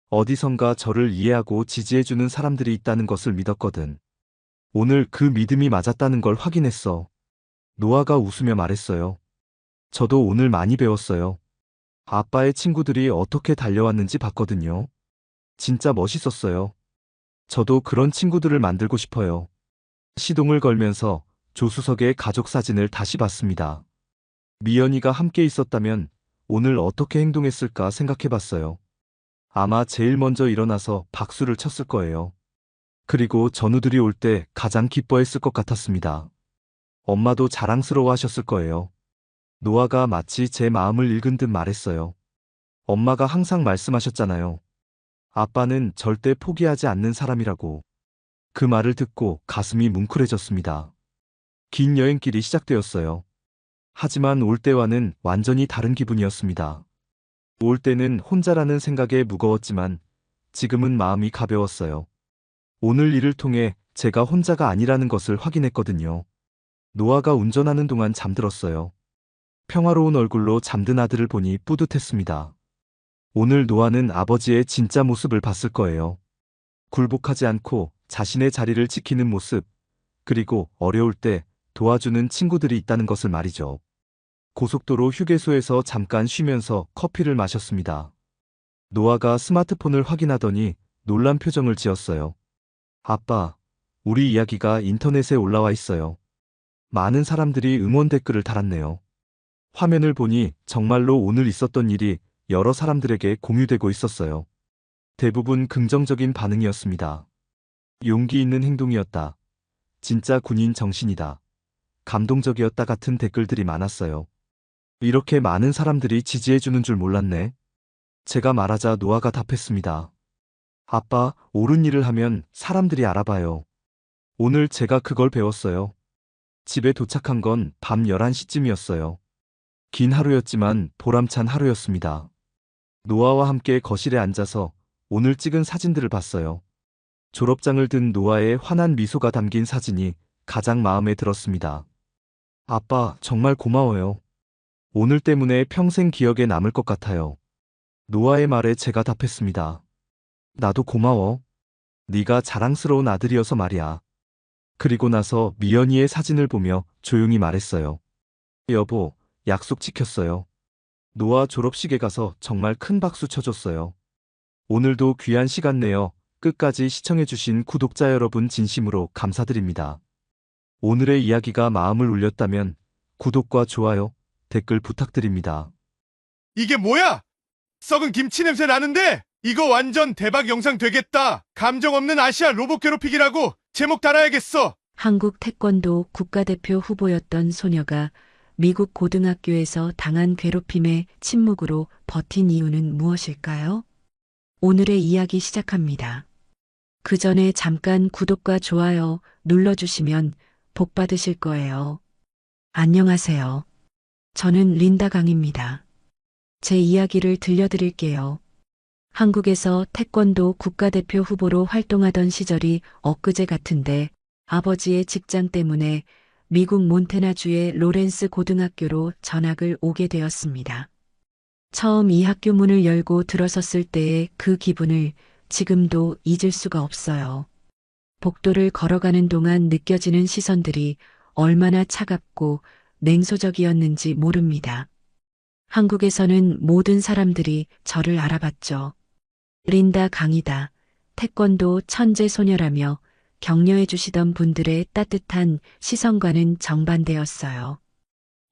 어디선가 저를 이해하고 지지해주는 사람들이 있다는 것을 믿었거든. 오늘 그 믿음이 맞았다는 걸 확인했어. 노아가 웃으며 말했어요. 저도 오늘 많이 배웠어요. 아빠의 친구들이 어떻게 달려왔는지 봤거든요. 진짜 멋있었어요. 저도 그런 친구들을 만들고 싶어요. 시동을 걸면서 조수석의 가족 사진을 다시 봤습니다. 미연이가 함께 있었다면 오늘 어떻게 행동했을까 생각해봤어요. 아마 제일 먼저 일어나서 박수를 쳤을 거예요. 그리고 전우들이 올 때 가장 기뻐했을 것 같았습니다. 엄마도 자랑스러워 하셨을 거예요. 노아가 마치 제 마음을 읽은 듯 말했어요. 엄마가 항상 말씀하셨잖아요. 아빠는 절대 포기하지 않는 사람이라고. 그 말을 듣고 가슴이 뭉클해졌습니다. 긴 여행길이 시작되었어요. 하지만 올 때와는 완전히 다른 기분이었습니다. 올 때는 혼자라는 생각에 무거웠지만 지금은 마음이 가벼웠어요. 오늘 일을 통해 제가 혼자가 아니라는 것을 확인했거든요. 노아가 운전하는 동안 잠들었어요. 평화로운 얼굴로 잠든 아들을 보니 뿌듯했습니다. 오늘 노아는 아버지의 진짜 모습을 봤을 거예요. 굴복하지 않고 자신의 자리를 지키는 모습, 그리고 어려울 때 도와주는 친구들이 있다는 것을 말이죠. 고속도로 휴게소에서 잠깐 쉬면서 커피를 마셨습니다. 노아가 스마트폰을 확인하더니 놀란 표정을 지었어요. 아빠, 우리 이야기가 인터넷에 올라와 있어요. 많은 사람들이 응원 댓글을 달았네요. 화면을 보니 정말로 오늘 있었던 일이 여러 사람들에게 공유되고 있었어요. 대부분 긍정적인 반응이었습니다. 용기 있는 행동이었다. 진짜 군인 정신이다. 감동적이었다 같은 댓글들이 많았어요. 이렇게 많은 사람들이 지지해주는 줄 몰랐네. 제가 말하자 노아가 답했습니다. 아빠, 옳은 일을 하면 사람들이 알아봐요. 오늘 제가 그걸 배웠어요. 집에 도착한 건 밤 11시쯤이었어요. 긴 하루였지만 보람찬 하루였습니다. 노아와 함께 거실에 앉아서 오늘 찍은 사진들을 봤어요. 졸업장을 든 노아의 환한 미소가 담긴 사진이 가장 마음에 들었습니다. 아빠, 정말 고마워요. 오늘 때문에 평생 기억에 남을 것 같아요. 노아의 말에 제가 답했습니다. 나도 고마워. 네가 자랑스러운 아들이어서 말이야. 그리고 나서 미연이의 사진을 보며 조용히 말했어요. 여보, 약속 지켰어요. 노아 졸업식에 가서 정말 큰 박수 쳐줬어요. 오늘도 귀한 시간 내어 끝까지 시청해주신 구독자 여러분 진심으로 감사드립니다. 오늘의 이야기가 마음을 울렸다면 구독과 좋아요, 댓글 부탁드립니다. 이게 뭐야? 썩은 김치 냄새 나는데? 이거 완전 대박 영상 되겠다. 감정 없는 아시아 로봇 괴롭히기라고 제목 달아야겠어. 한국 태권도 국가대표 후보였던 소녀가 미국 고등학교에서 당한 괴롭힘에 침묵으로 버틴 이유는 무엇일까요? 오늘의 이야기 시작합니다. 그 전에 잠깐 구독과 좋아요 눌러주시면 복 받으실 거예요. 안녕하세요. 저는 린다 강입니다. 제 이야기를 들려드릴게요. 한국에서 태권도 국가대표 후보로 활동하던 시절이 엊그제 같은데 아버지의 직장 때문에 미국 몬태나주의 로렌스 고등학교로 전학을 오게 되었습니다. 처음 이 학교 문을 열고 들어섰을 때의 그 기분을 지금도 잊을 수가 없어요. 복도를 걸어가는 동안 느껴지는 시선들이 얼마나 차갑고 냉소적이었는지 모릅니다. 한국에서는 모든 사람들이 저를 알아봤죠. 린다 강이다. 태권도 천재 소녀라며 격려해 주시던 분들의 따뜻한 시선과는 정반대였어요.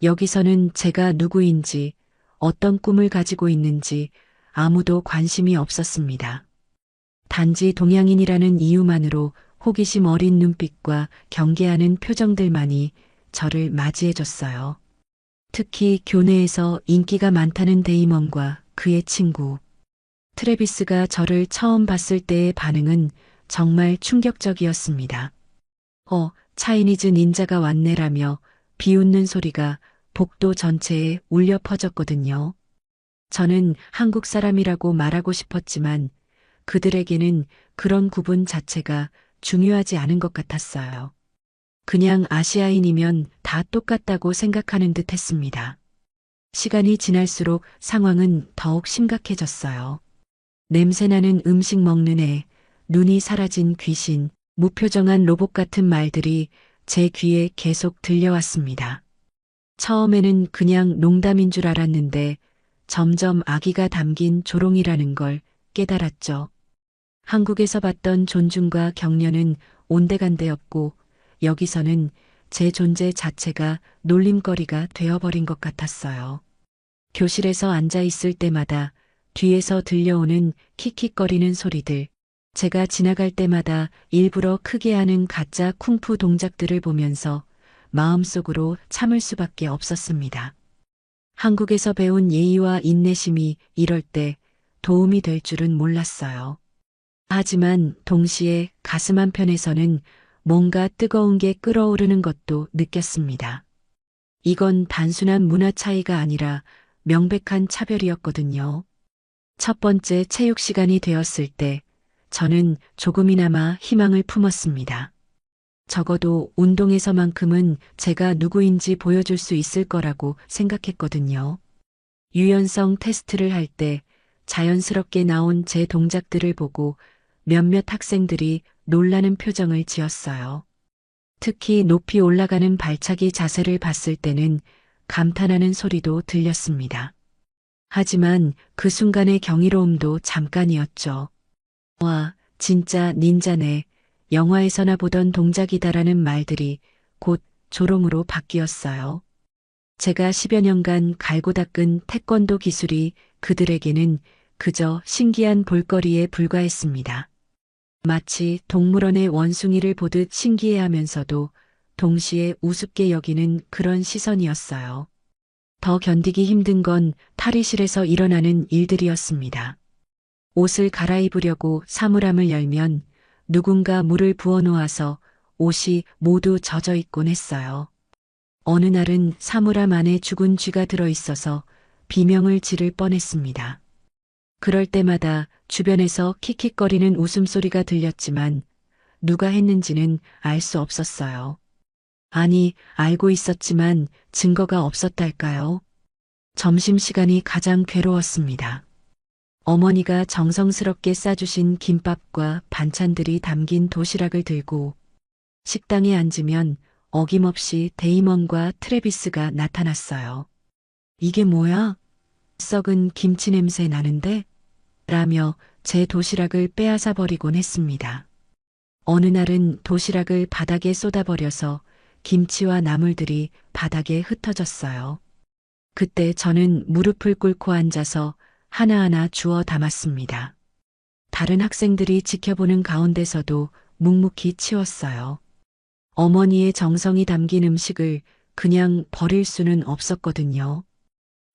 여기서는 제가 누구인지, 어떤 꿈을 가지고 있는지 아무도 관심이 없었습니다. 단지 동양인이라는 이유만으로 호기심 어린 눈빛과 경계하는 표정들만이 저를 맞이해 줬어요. 특히 교내에서 인기가 많다는 데이먼과 그의 친구. 트래비스가 저를 처음 봤을 때의 반응은 정말 충격적이었습니다. 차이니즈 닌자가 왔네라며 비웃는 소리가 복도 전체에 울려 퍼졌거든요. 저는 한국 사람이라고 말하고 싶었지만 그들에게는 그런 구분 자체가 중요하지 않은 것 같았어요. 그냥 아시아인이면 다 똑같다고 생각하는 듯 했습니다. 시간이 지날수록 상황은 더욱 심각해졌어요. 냄새나는 음식 먹는 애, 눈이 사라진 귀신, 무표정한 로봇 같은 말들이 제 귀에 계속 들려왔습니다. 처음에는 그냥 농담인 줄 알았는데 점점 악의가 담긴 조롱이라는 걸 깨달았죠. 한국에서 봤던 존중과 격려는 온데간데였고 여기서는 제 존재 자체가 놀림거리가 되어버린 것 같았어요. 교실에서 앉아 있을 때마다 뒤에서 들려오는 킥킥거리는 소리들, 제가 지나갈 때마다 일부러 크게 하는 가짜 쿵푸 동작들을 보면서 마음속으로 참을 수밖에 없었습니다. 한국에서 배운 예의와 인내심이 이럴 때 도움이 될 줄은 몰랐어요. 하지만 동시에 가슴 한편에서는 뭔가 뜨거운 게 끓어오르는 것도 느꼈습니다. 이건 단순한 문화 차이가 아니라 명백한 차별이었거든요. 첫 번째 체육 시간이 되었을 때 저는 조금이나마 희망을 품었습니다. 적어도 운동에서만큼은 제가 누구인지 보여줄 수 있을 거라고 생각했거든요. 유연성 테스트를 할 때 자연스럽게 나온 제 동작들을 보고 몇몇 학생들이 놀라는 표정을 지었어요. 특히 높이 올라가는 발차기 자세를 봤을 때는 감탄하는 소리도 들렸습니다. 하지만 그 순간의 경이로움도 잠깐이었죠. 와, 진짜 닌자네. 영화에서나 보던 동작이다라는 말들이 곧 조롱으로 바뀌었어요. 제가 10여 년간 갈고 닦은 태권도 기술이 그들에게는 그저 신기한 볼거리에 불과했습니다. 마치 동물원의 원숭이를 보듯 신기해하면서도 동시에 우습게 여기는 그런 시선이었어요. 더 견디기 힘든 건 탈의실에서 일어나는 일들이었습니다. 옷을 갈아입으려고 사물함을 열면 누군가 물을 부어놓아서 옷이 모두 젖어 있곤 했어요. 어느 날은 사물함 안에 죽은 쥐가 들어있어서 비명을 지를 뻔했습니다. 그럴 때마다 주변에서 킥킥거리는 웃음소리가 들렸지만 누가 했는지는 알 수 없었어요. 아니, 알고 있었지만 증거가 없었달까요? 점심시간이 가장 괴로웠습니다. 어머니가 정성스럽게 싸주신 김밥과 반찬들이 담긴 도시락을 들고 식당에 앉으면 어김없이 데이먼과 트래비스가 나타났어요. 이게 뭐야? 썩은 김치 냄새 나는데? 라며 제 도시락을 빼앗아 버리곤 했습니다. 어느 날은 도시락을 바닥에 쏟아버려서 김치와 나물들이 바닥에 흩어졌어요. 그때 저는 무릎을 꿇고 앉아서 하나하나 주워 담았습니다. 다른 학생들이 지켜보는 가운데서도 묵묵히 치웠어요. 어머니의 정성이 담긴 음식을 그냥 버릴 수는 없었거든요.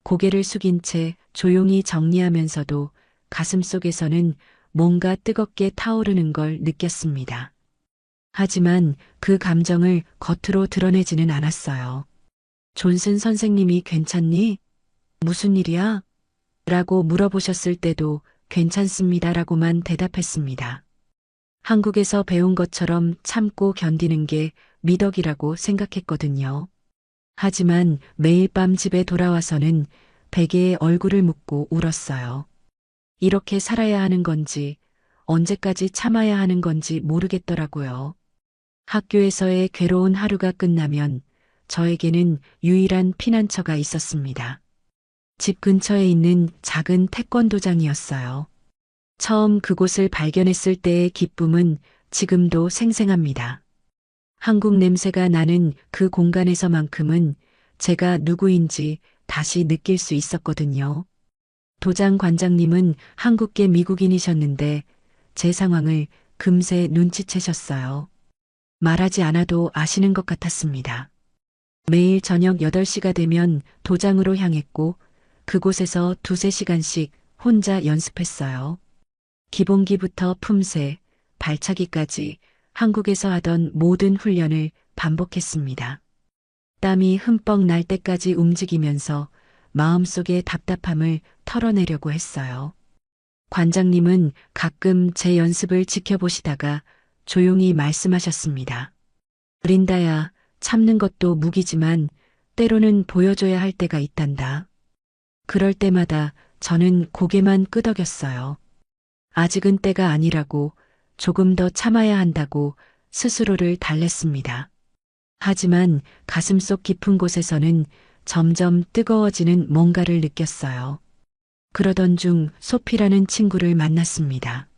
고개를 숙인 채 조용히 정리하면서도 가슴속에서는 뭔가 뜨겁게 타오르는 걸 느꼈습니다. 하지만 그 감정을 겉으로 드러내지는 않았어요. 존슨 선생님이 괜찮니? 무슨 일이야? 라고 물어보셨을 때도 괜찮습니다라고만 대답했습니다. 한국에서 배운 것처럼 참고 견디는 게 미덕이라고 생각했거든요. 하지만 매일 밤 집에 돌아와서는 베개에 얼굴을 묻고 울었어요. 이렇게 살아야 하는 건지 언제까지 참아야 하는 건지 모르겠더라고요. 학교에서의 괴로운 하루가 끝나면 저에게는 유일한 피난처가 있었습니다. 집 근처에 있는 작은 태권도장이었어요. 처음 그곳을 발견했을 때의 기쁨은 지금도 생생합니다. 한국 냄새가 나는 그 공간에서만큼은 제가 누구인지 다시 느낄 수 있었거든요. 도장 관장님은 한국계 미국인이셨는데 제 상황을 금세 눈치채셨어요. 말하지 않아도 아시는 것 같았습니다. 매일 저녁 8시가 되면 도장으로 향했고 그곳에서 2~3시간씩 혼자 연습했어요. 기본기부터 품새, 발차기까지 한국에서 하던 모든 훈련을 반복했습니다. 땀이 흠뻑 날 때까지 움직이면서 마음속의 답답함을 털어내려고 했어요. 관장님은 가끔 제 연습을 지켜보시다가 조용히 말씀하셨습니다. 린다야, 참는 것도 무기지만 때로는 보여줘야 할 때가 있단다. 그럴 때마다 저는 고개만 끄덕였어요. 아직은 때가 아니라고, 조금 더 참아야 한다고 스스로를 달랬습니다. 하지만 가슴속 깊은 곳에서는 점점 뜨거워지는 뭔가를 느꼈어요. 그러던 중 소피라는 친구를 만났습니다.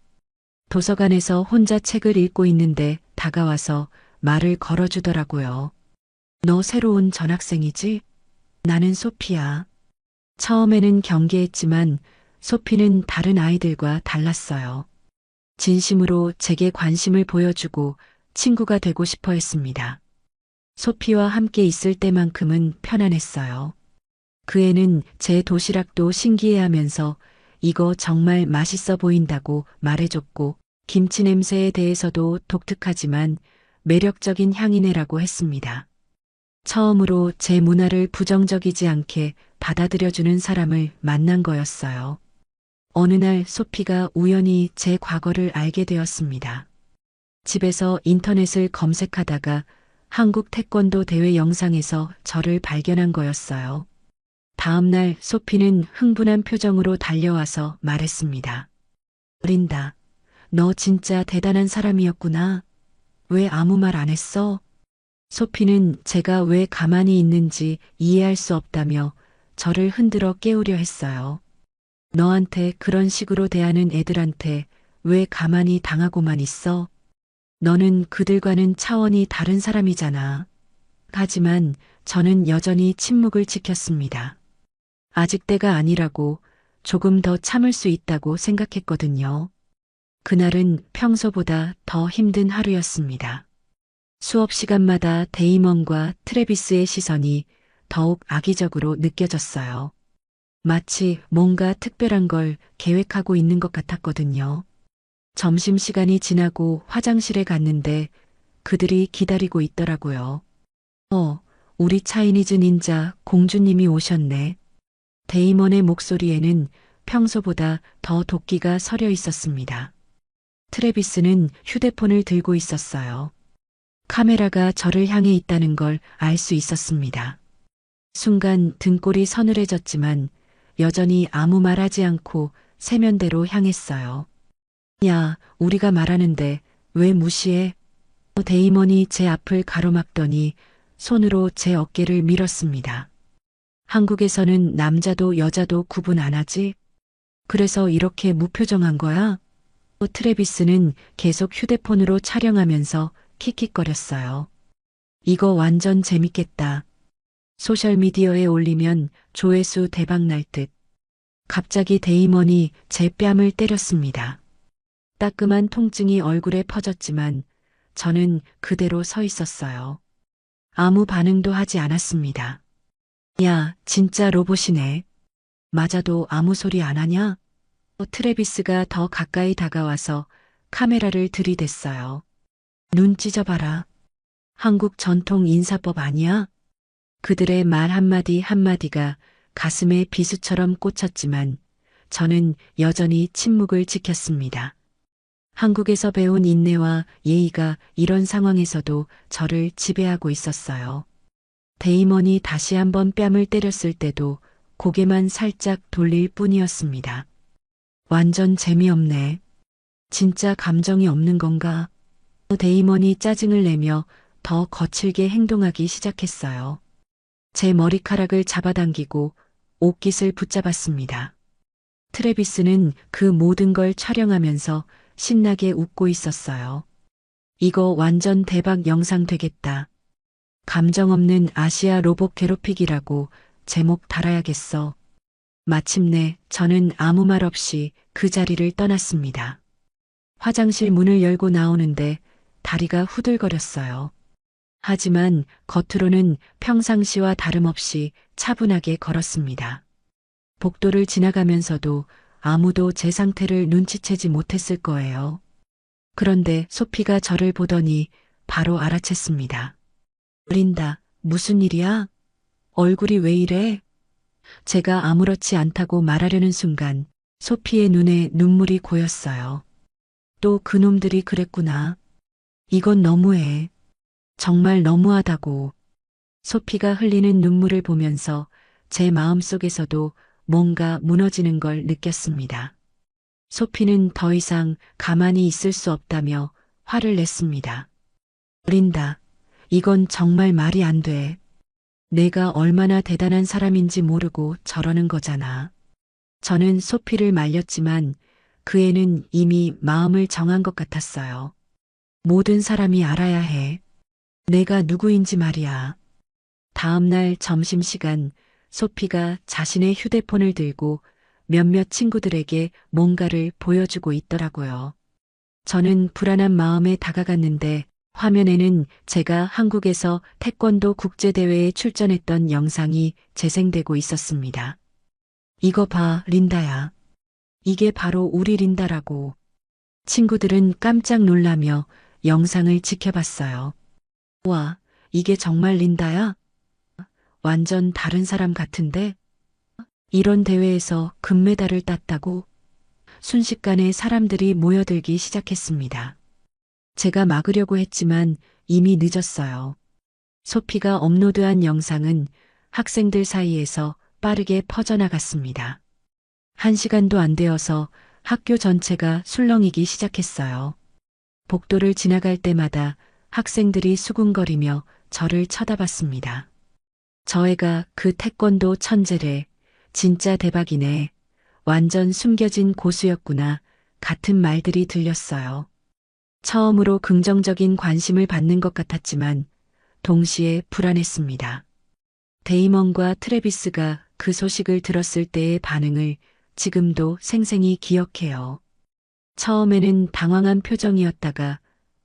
도서관에서 혼자 책을 읽고 있는데 다가와서 말을 걸어주더라고요. 너 새로운 전학생이지? 나는 소피야. 처음에는 경계했지만 소피는 다른 아이들과 달랐어요. 진심으로 제게 관심을 보여주고 친구가 되고 싶어 했습니다. 소피와 함께 있을 때만큼은 편안했어요. 그 애는 제 도시락도 신기해하면서 이거 정말 맛있어 보인다고 말해줬고 김치 냄새에 대해서도 독특하지만 매력적인 향이네라고 했습니다. 처음으로 제 문화를 부정적이지 않게 받아들여주는 사람을 만난 거였어요. 어느 날 소피가 우연히 제 과거를 알게 되었습니다. 집에서 인터넷을 검색하다가 한국 태권도 대회 영상에서 저를 발견한 거였어요. 다음 날 소피는 흥분한 표정으로 달려와서 말했습니다. 린다, 너 진짜 대단한 사람이었구나. 왜 아무 말 안 했어? 소피는 제가 왜 가만히 있는지 이해할 수 없다며 저를 흔들어 깨우려 했어요. 너한테 그런 식으로 대하는 애들한테 왜 가만히 당하고만 있어? 너는 그들과는 차원이 다른 사람이잖아. 하지만 저는 여전히 침묵을 지켰습니다. 아직 때가 아니라고, 조금 더 참을 수 있다고 생각했거든요. 그날은 평소보다 더 힘든 하루였습니다. 수업 시간마다 데이먼과 트래비스의 시선이 더욱 악의적으로 느껴졌어요. 마치 뭔가 특별한 걸 계획하고 있는 것 같았거든요. 점심시간이 지나고 화장실에 갔는데 그들이 기다리고 있더라고요. 우리 차이니즈 닌자 공주님이 오셨네. 데이먼의 목소리에는 평소보다 더 도끼가 서려 있었습니다. 트래비스는 휴대폰을 들고 있었어요. 카메라가 저를 향해 있다는 걸 알 수 있었습니다. 순간 등골이 서늘해졌지만 여전히 아무 말 하지 않고 세면대로 향했어요. 야, 우리가 말하는데 왜 무시해? 데이먼이 제 앞을 가로막더니 손으로 제 어깨를 밀었습니다. 한국에서는 남자도 여자도 구분 안 하지? 그래서 이렇게 무표정한 거야? 트래비스는 계속 휴대폰으로 촬영하면서 킥킥거렸어요. 이거 완전 재밌겠다. 소셜미디어에 올리면 조회수 대박 날 듯. 갑자기 데이먼이 제 뺨을 때렸습니다. 따끔한 통증이 얼굴에 퍼졌지만 저는 그대로 서 있었어요. 아무 반응도 하지 않았습니다. 야, 진짜 로봇이네. 맞아도 아무 소리 안 하냐? 트래비스가 더 가까이 다가와서 카메라를 들이댔어요. 눈 찢어봐라. 한국 전통 인사법 아니야? 그들의 말 한마디 한마디가 가슴에 비수처럼 꽂혔지만 저는 여전히 침묵을 지켰습니다. 한국에서 배운 인내와 예의가 이런 상황에서도 저를 지배하고 있었어요. 데이먼이 다시 한번 뺨을 때렸을 때도 고개만 살짝 돌릴 뿐이었습니다. 완전 재미없네. 진짜 감정이 없는 건가? 데이먼이 짜증을 내며 더 거칠게 행동하기 시작했어요. 제 머리카락을 잡아당기고 옷깃을 붙잡았습니다. 트래비스는 그 모든 걸 촬영하면서 신나게 웃고 있었어요. 이거 완전 대박 영상 되겠다. 감정 없는 아시아 로봇 괴롭히기라고 제목 달아야겠어. 마침내 저는 아무 말 없이 그 자리를 떠났습니다. 화장실 문을 열고 나오는데 다리가 후들거렸어요. 하지만 겉으로는 평상시와 다름없이 차분하게 걸었습니다. 복도를 지나가면서도 아무도 제 상태를 눈치채지 못했을 거예요. 그런데 소피가 저를 보더니 바로 알아챘습니다. 린다, 무슨 일이야? 얼굴이 왜 이래? 제가 아무렇지 않다고 말하려는 순간 소피의 눈에 눈물이 고였어요. 또 그놈들이 그랬구나. 이건 너무해. 정말 너무하다고. 소피가 흘리는 눈물을 보면서 제 마음속에서도 뭔가 무너지는 걸 느꼈습니다. 소피는 더 이상 가만히 있을 수 없다며 화를 냈습니다. 린다, 이건 정말 말이 안 돼. 내가 얼마나 대단한 사람인지 모르고 저러는 거잖아. 저는 소피를 말렸지만 그 애는 이미 마음을 정한 것 같았어요. 모든 사람이 알아야 해. 내가 누구인지 말이야. 다음 날 점심시간 소피가 자신의 휴대폰을 들고 몇몇 친구들에게 뭔가를 보여주고 있더라고요. 저는 불안한 마음에 다가갔는데 화면에는 제가 한국에서 태권도 국제대회에 출전했던 영상이 재생되고 있었습니다. 이거 봐, 린다야. 이게 바로 우리 린다라고. 친구들은 깜짝 놀라며 영상을 지켜봤어요. 와, 이게 정말 린다야? 완전 다른 사람 같은데? 이런 대회에서 금메달을 땄다고? 순식간에 사람들이 모여들기 시작했습니다. 제가 막으려고 했지만 이미 늦었어요. 소피가 업로드한 영상은 학생들 사이에서 빠르게 퍼져나갔습니다. 1시간도 안 되어서 학교 전체가 술렁이기 시작했어요. 복도를 지나갈 때마다 학생들이 수군거리며 저를 쳐다봤습니다. 저 애가 그 태권도 천재래. 진짜 대박이네. 완전 숨겨진 고수였구나. 같은 말들이 들렸어요. 처음으로 긍정적인 관심을 받는 것 같았지만 동시에 불안했습니다. 데이먼과 트래비스가 그 소식을 들었을 때의 반응을 지금도 생생히 기억해요. 처음에는 당황한 표정이었다가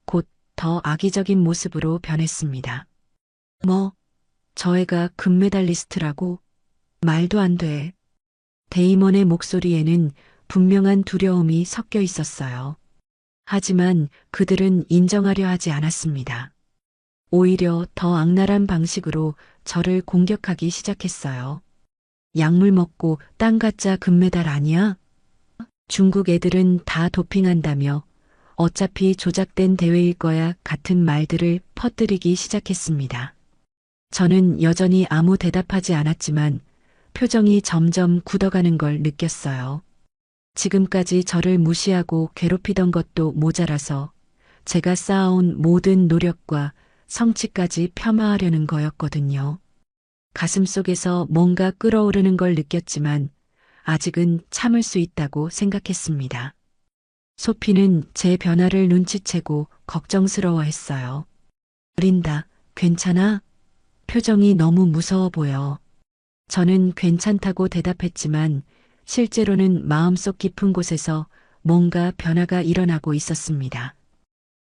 곧 더 악의적인 모습으로 변했습니다. 뭐, 저 애가 금메달리스트라고? 말도 안 돼. 데이먼의 목소리에는 분명한 두려움이 섞여 있었어요. 하지만 그들은 인정하려 하지 않았습니다. 오히려 더 악랄한 방식으로 저를 공격하기 시작했어요. 약물 먹고 땅 가짜 금메달 아니야? 중국 애들은 다 도핑한다며 어차피 조작된 대회일 거야 같은 말들을 퍼뜨리기 시작했습니다. 저는 여전히 아무 대답하지 않았지만 표정이 점점 굳어가는 걸 느꼈어요. 지금까지 저를 무시하고 괴롭히던 것도 모자라서 제가 쌓아온 모든 노력과 성취까지 폄하하려는 거였거든요. 가슴속에서 뭔가 끓어오르는 걸 느꼈지만 아직은 참을 수 있다고 생각했습니다. 소피는 제 변화를 눈치채고 걱정스러워했어요. 린다, 괜찮아? 표정이 너무 무서워 보여. 저는 괜찮다고 대답했지만 실제로는 마음속 깊은 곳에서 뭔가 변화가 일어나고 있었습니다.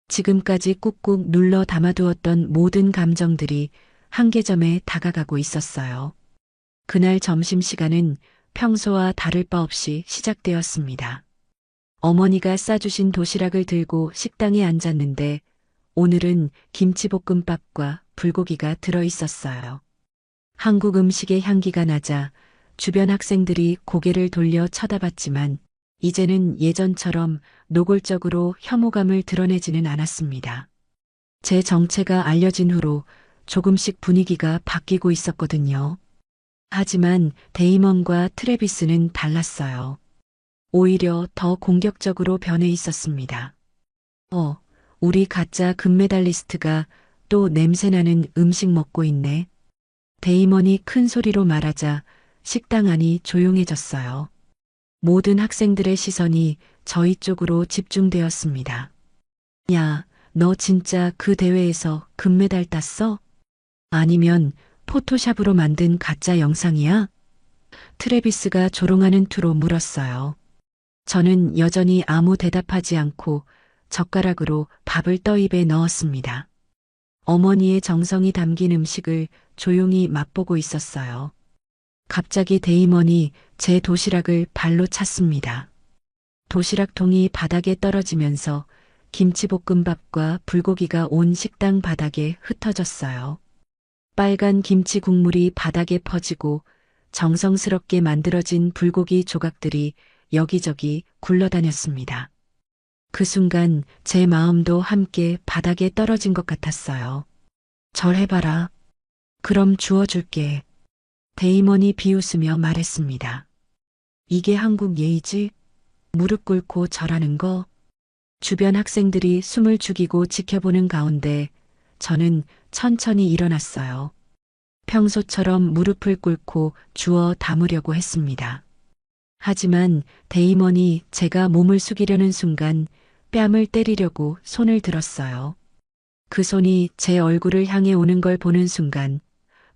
지금까지 꾹꾹 눌러 담아두었던 모든 감정들이 한계점에 다가가고 있었어요. 그날 점심시간은 평소와 다를 바 없이 시작되었습니다. 어머니가 싸주신 도시락을 들고 식당에 앉았는데 오늘은 김치볶음밥과 불고기가 들어 있었어요. 한국 음식의 향기가 나자 주변 학생들이 고개를 돌려 쳐다봤지만 이제는 예전처럼 노골적으로 혐오감을 드러내지는 않았습니다. 제 정체가 알려진 후로 조금씩 분위기가 바뀌고 있었거든요. 하지만 데이먼과 트래비스는 달랐어요. 오히려 더 공격적으로 변해 있었습니다. 우리 가짜 금메달리스트가 또 냄새나는 음식 먹고 있네. 데이먼이 큰 소리로 말하자 식당 안이 조용해졌어요. 모든 학생들의 시선이 저희 쪽으로 집중되었습니다. 야, 너 진짜 그 대회에서 금메달 땄어? 아니면 포토샵으로 만든 가짜 영상이야? 트래비스가 조롱하는 투로 물었어요. 저는 여전히 아무 대답하지 않고 젓가락으로 밥을 떠입에 넣었습니다. 어머니의 정성이 담긴 음식을 조용히 맛보고 있었어요. 갑자기 데이먼이 제 도시락을 발로 찼습니다. 도시락통이 바닥에 떨어지면서 김치볶음밥과 불고기가 온 식당 바닥에 흩어졌어요. 빨간 김치 국물이 바닥에 퍼지고 정성스럽게 만들어진 불고기 조각들이 여기저기 굴러다녔습니다. 그 순간 제 마음도 함께 바닥에 떨어진 것 같았어요. 절 해봐라. 그럼 주워줄게. 데이먼이 비웃으며 말했습니다. 이게 한국 예의지? 무릎 꿇고 절하는 거? 주변 학생들이 숨을 죽이고 지켜보는 가운데 저는 천천히 일어났어요. 평소처럼 무릎을 꿇고 주워 담으려고 했습니다. 하지만 데이먼이 제가 몸을 숙이려는 순간 뺨을 때리려고 손을 들었어요. 그 손이 제 얼굴을 향해 오는 걸 보는 순간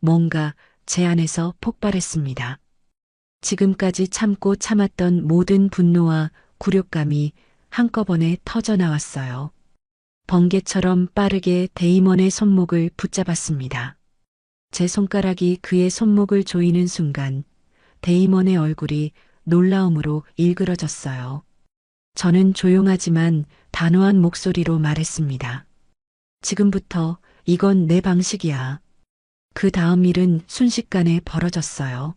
뭔가 제 안에서 폭발했습니다. 지금까지 참고 참았던 모든 분노와 굴욕감이 한꺼번에 터져 나왔어요. 번개처럼 빠르게 데이먼의 손목을 붙잡았습니다. 제 손가락이 그의 손목을 조이는 순간 데이먼의 얼굴이 놀라움으로 일그러졌어요. 저는 조용하지만 단호한 목소리로 말했습니다. 지금부터 이건 내 방식이야. 그 다음 일은 순식간에 벌어졌어요.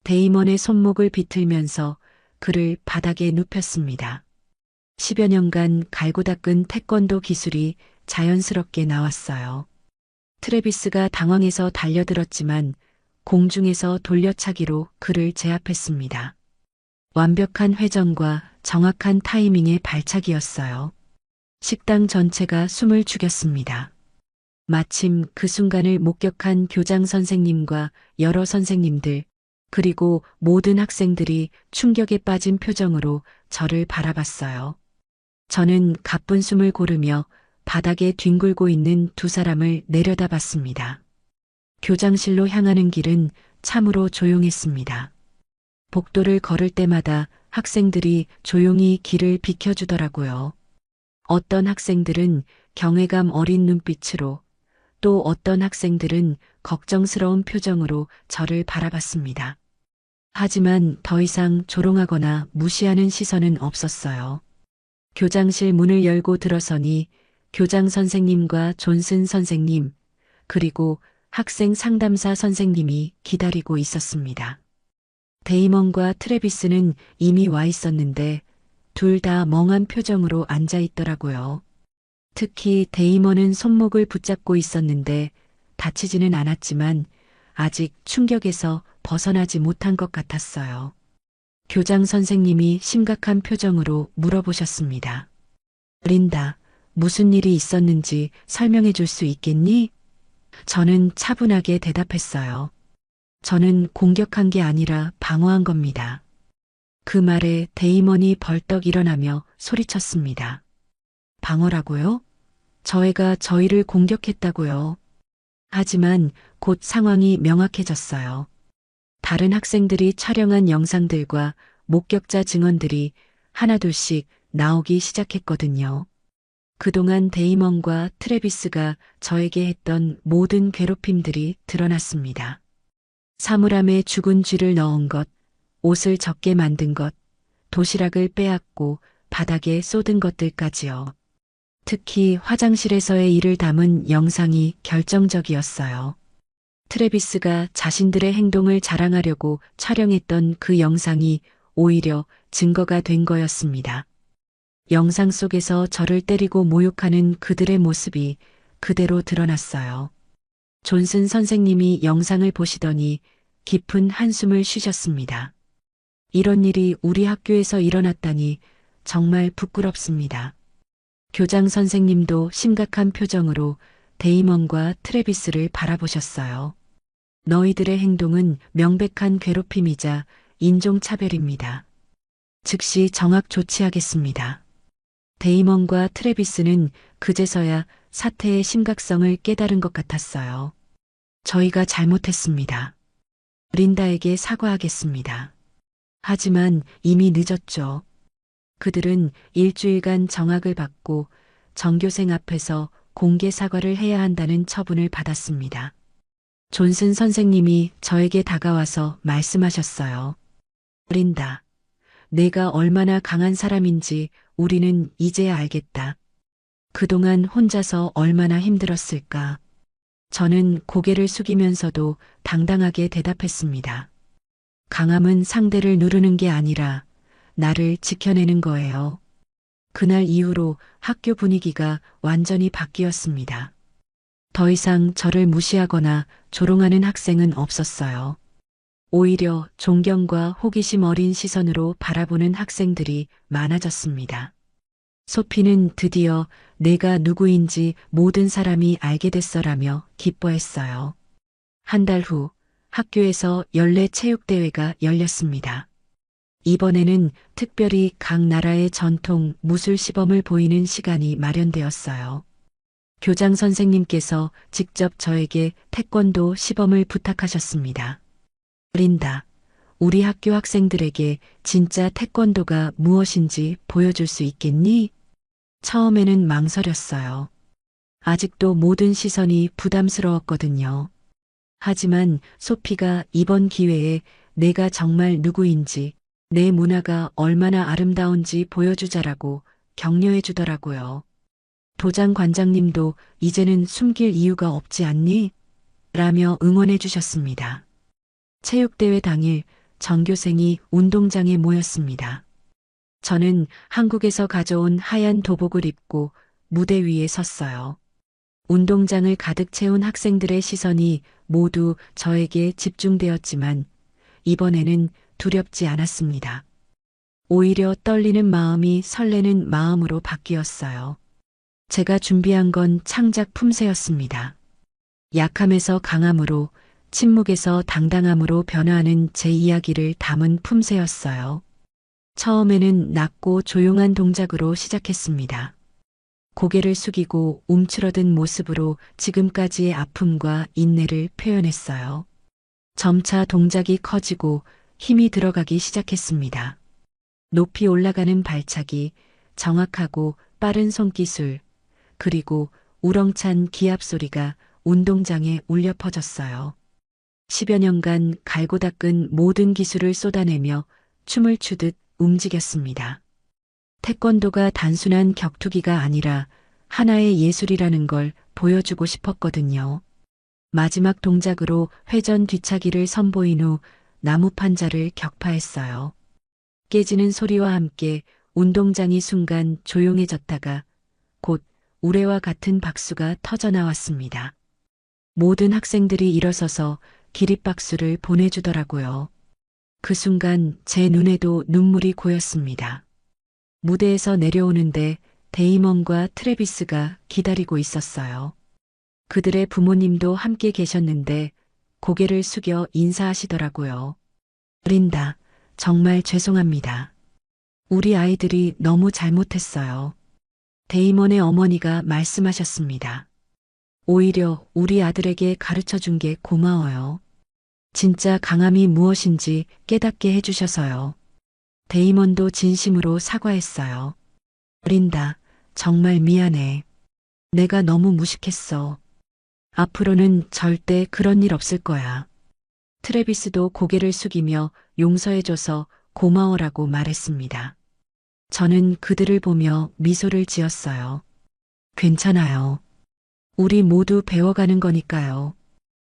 데이먼의 손목을 비틀면서 그를 바닥에 눕혔습니다. 10여 년간 갈고 닦은 태권도 기술이 자연스럽게 나왔어요. 트래비스가 당황해서 달려들었지만 공중에서 돌려차기로 그를 제압했습니다. 완벽한 회전과 정확한 타이밍의 발차기였어요. 식당 전체가 숨을 죽였습니다. 마침 그 순간을 목격한 교장 선생님과 여러 선생님들, 그리고 모든 학생들이 충격에 빠진 표정으로 저를 바라봤어요. 저는 가쁜 숨을 고르며 바닥에 뒹굴고 있는 두 사람을 내려다봤습니다. 교장실로 향하는 길은 참으로 조용했습니다. 복도를 걸을 때마다 학생들이 조용히 길을 비켜주더라고요. 어떤 학생들은 경외감 어린 눈빛으로, 또 어떤 학생들은 걱정스러운 표정으로 저를 바라봤습니다. 하지만 더 이상 조롱하거나 무시하는 시선은 없었어요. 교장실 문을 열고 들어서니 교장 선생님과 존슨 선생님, 그리고 학생 상담사 선생님이 기다리고 있었습니다. 데이먼과 트래비스는 이미 와 있었는데 둘 다 멍한 표정으로 앉아 있더라고요. 특히 데이먼은 손목을 붙잡고 있었는데 다치지는 않았지만 아직 충격에서 벗어나지 못한 것 같았어요. 교장 선생님이 심각한 표정으로 물어보셨습니다. 린다, 무슨 일이 있었는지 설명해 줄 수 있겠니? 저는 차분하게 대답했어요. 저는 공격한 게 아니라 방어한 겁니다. 그 말에 데이먼이 벌떡 일어나며 소리쳤습니다. 방어라고요? 저애가 저희를 공격했다고요. 하지만 곧 상황이 명확해졌어요. 다른 학생들이 촬영한 영상들과 목격자 증언들이 하나둘씩 나오기 시작했거든요. 그동안 데이먼과 트래비스가 저에게 했던 모든 괴롭힘들이 드러났습니다. 사물함에 죽은 쥐를 넣은 것, 옷을 젖게 만든 것, 도시락을 빼앗고 바닥에 쏟은 것들까지요. 특히 화장실에서의 일을 담은 영상이 결정적이었어요. 트래비스가 자신들의 행동을 자랑하려고 촬영했던 그 영상이 오히려 증거가 된 거였습니다. 영상 속에서 저를 때리고 모욕하는 그들의 모습이 그대로 드러났어요. 존슨 선생님이 영상을 보시더니 깊은 한숨을 쉬셨습니다. 이런 일이 우리 학교에서 일어났다니 정말 부끄럽습니다. 교장 선생님도 심각한 표정으로 데이먼과 트래비스를 바라보셨어요. 너희들의 행동은 명백한 괴롭힘이자 인종차별입니다. 즉시 정학 조치하겠습니다. 데이먼과 트래비스는 그제서야 사태의 심각성을 깨달은 것 같았어요. 저희가 잘못했습니다. 린다에게 사과하겠습니다. 하지만 이미 늦었죠. 그들은 일주일간 정학을 받고 전교생 앞에서 공개 사과를 해야 한다는 처분을 받았습니다. 존슨 선생님이 저에게 다가와서 말씀하셨어요. 린다. 내가 얼마나 강한 사람인지 우리는 이제야 알겠다. 그동안 혼자서 얼마나 힘들었을까. 저는 고개를 숙이면서도 당당하게 대답했습니다. 강함은 상대를 누르는 게 아니라 나를 지켜내는 거예요. 그날 이후로 학교 분위기가 완전히 바뀌었습니다. 더 이상 저를 무시하거나 조롱하는 학생은 없었어요. 오히려 존경과 호기심 어린 시선으로 바라보는 학생들이 많아졌습니다. 소피는 드디어 내가 누구인지 모든 사람이 알게 됐어라며 기뻐했어요. 한 달 후 학교에서 연례 체육대회가 열렸습니다. 이번에는 특별히 각 나라의 전통 무술 시범을 보이는 시간이 마련되었어요. 교장 선생님께서 직접 저에게 태권도 시범을 부탁하셨습니다. 린다, 우리 학교 학생들에게 진짜 태권도가 무엇인지 보여줄 수 있겠니? 처음에는 망설였어요. 아직도 모든 시선이 부담스러웠거든요. 하지만 소피가 이번 기회에 내가 정말 누구인지, 내 문화가 얼마나 아름다운지 보여주자라고 격려해 주더라고요. 도장 관장님도 이제는 숨길 이유가 없지 않니? 라며 응원해 주셨습니다. 체육대회 당일 전교생이 운동장에 모였습니다. 저는 한국에서 가져온 하얀 도복을 입고 무대 위에 섰어요. 운동장을 가득 채운 학생들의 시선이 모두 저에게 집중되었지만 이번에는 두렵지 않았습니다. 오히려 떨리는 마음이 설레는 마음으로 바뀌었어요. 제가 준비한 건 창작 품새였습니다. 약함에서 강함으로, 침묵에서 당당함으로 변화하는 제 이야기를 담은 품새였어요. 처음에는 낮고 조용한 동작으로 시작했습니다. 고개를 숙이고 움츠러든 모습으로 지금까지의 아픔과 인내를 표현했어요. 점차 동작이 커지고 힘이 들어가기 시작했습니다. 높이 올라가는 발차기, 정확하고 빠른 손기술, 그리고 우렁찬 기합 소리가 운동장에 울려 퍼졌어요. 10여 년간 갈고 닦은 모든 기술을 쏟아내며 춤을 추듯 움직였습니다. 태권도가 단순한 격투기가 아니라 하나의 예술이라는 걸 보여주고 싶었거든요. 마지막 동작으로 회전 뒤차기를 선보인 후 나무 판자를 격파했어요. 깨지는 소리와 함께 운동장이 순간 조용해졌다가 곧 우레와 같은 박수가 터져나왔습니다. 모든 학생들이 일어서서 기립박수를 보내주더라고요. 그 순간 제 눈에도 눈물이 고였습니다. 무대에서 내려오는데 데이먼과 트래비스가 기다리고 있었어요. 그들의 부모님도 함께 계셨는데 고개를 숙여 인사하시더라고요. 린다, 정말 죄송합니다. 우리 아이들이 너무 잘못했어요. 데이먼의 어머니가 말씀하셨습니다. 오히려 우리 아들에게 가르쳐 준 게 고마워요. 진짜 강함이 무엇인지 깨닫게 해주셔서요. 데이먼도 진심으로 사과했어요. 린다, 정말 미안해. 내가 너무 무식했어. 앞으로는 절대 그런 일 없을 거야. 트래비스도 고개를 숙이며 용서해줘서 고마워라고 말했습니다. 저는 그들을 보며 미소를 지었어요. 괜찮아요. 우리 모두 배워가는 거니까요.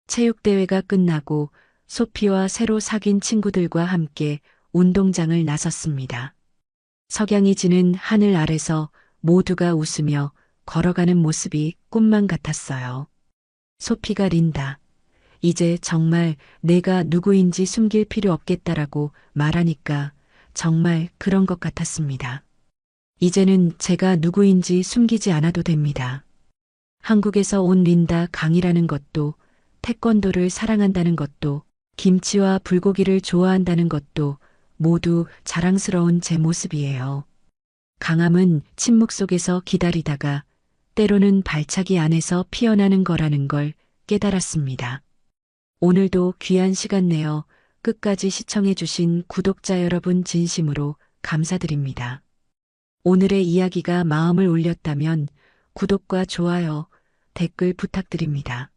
체육대회가 끝나고 소피와 새로 사귄 친구들과 함께 운동장을 나섰습니다. 석양이 지는 하늘 아래서 모두가 웃으며 걸어가는 모습이 꿈만 같았어요. 소피가 린다, 이제 정말 내가 누구인지 숨길 필요 없겠다라고 말하니까 정말 그런 것 같았습니다. 이제는 제가 누구인지 숨기지 않아도 됩니다. 한국에서 온 린다 강이라는 것도, 태권도를 사랑한다는 것도, 김치와 불고기를 좋아한다는 것도 모두 자랑스러운 제 모습이에요. 강함은 침묵 속에서 기다리다가 때로는 발차기 안에서 피어나는 거라는 걸 깨달았습니다. 오늘도 귀한 시간 내어 끝까지 시청해주신 구독자 여러분 진심으로 감사드립니다. 오늘의 이야기가 마음을 울렸다면 구독과 좋아요, 댓글 부탁드립니다.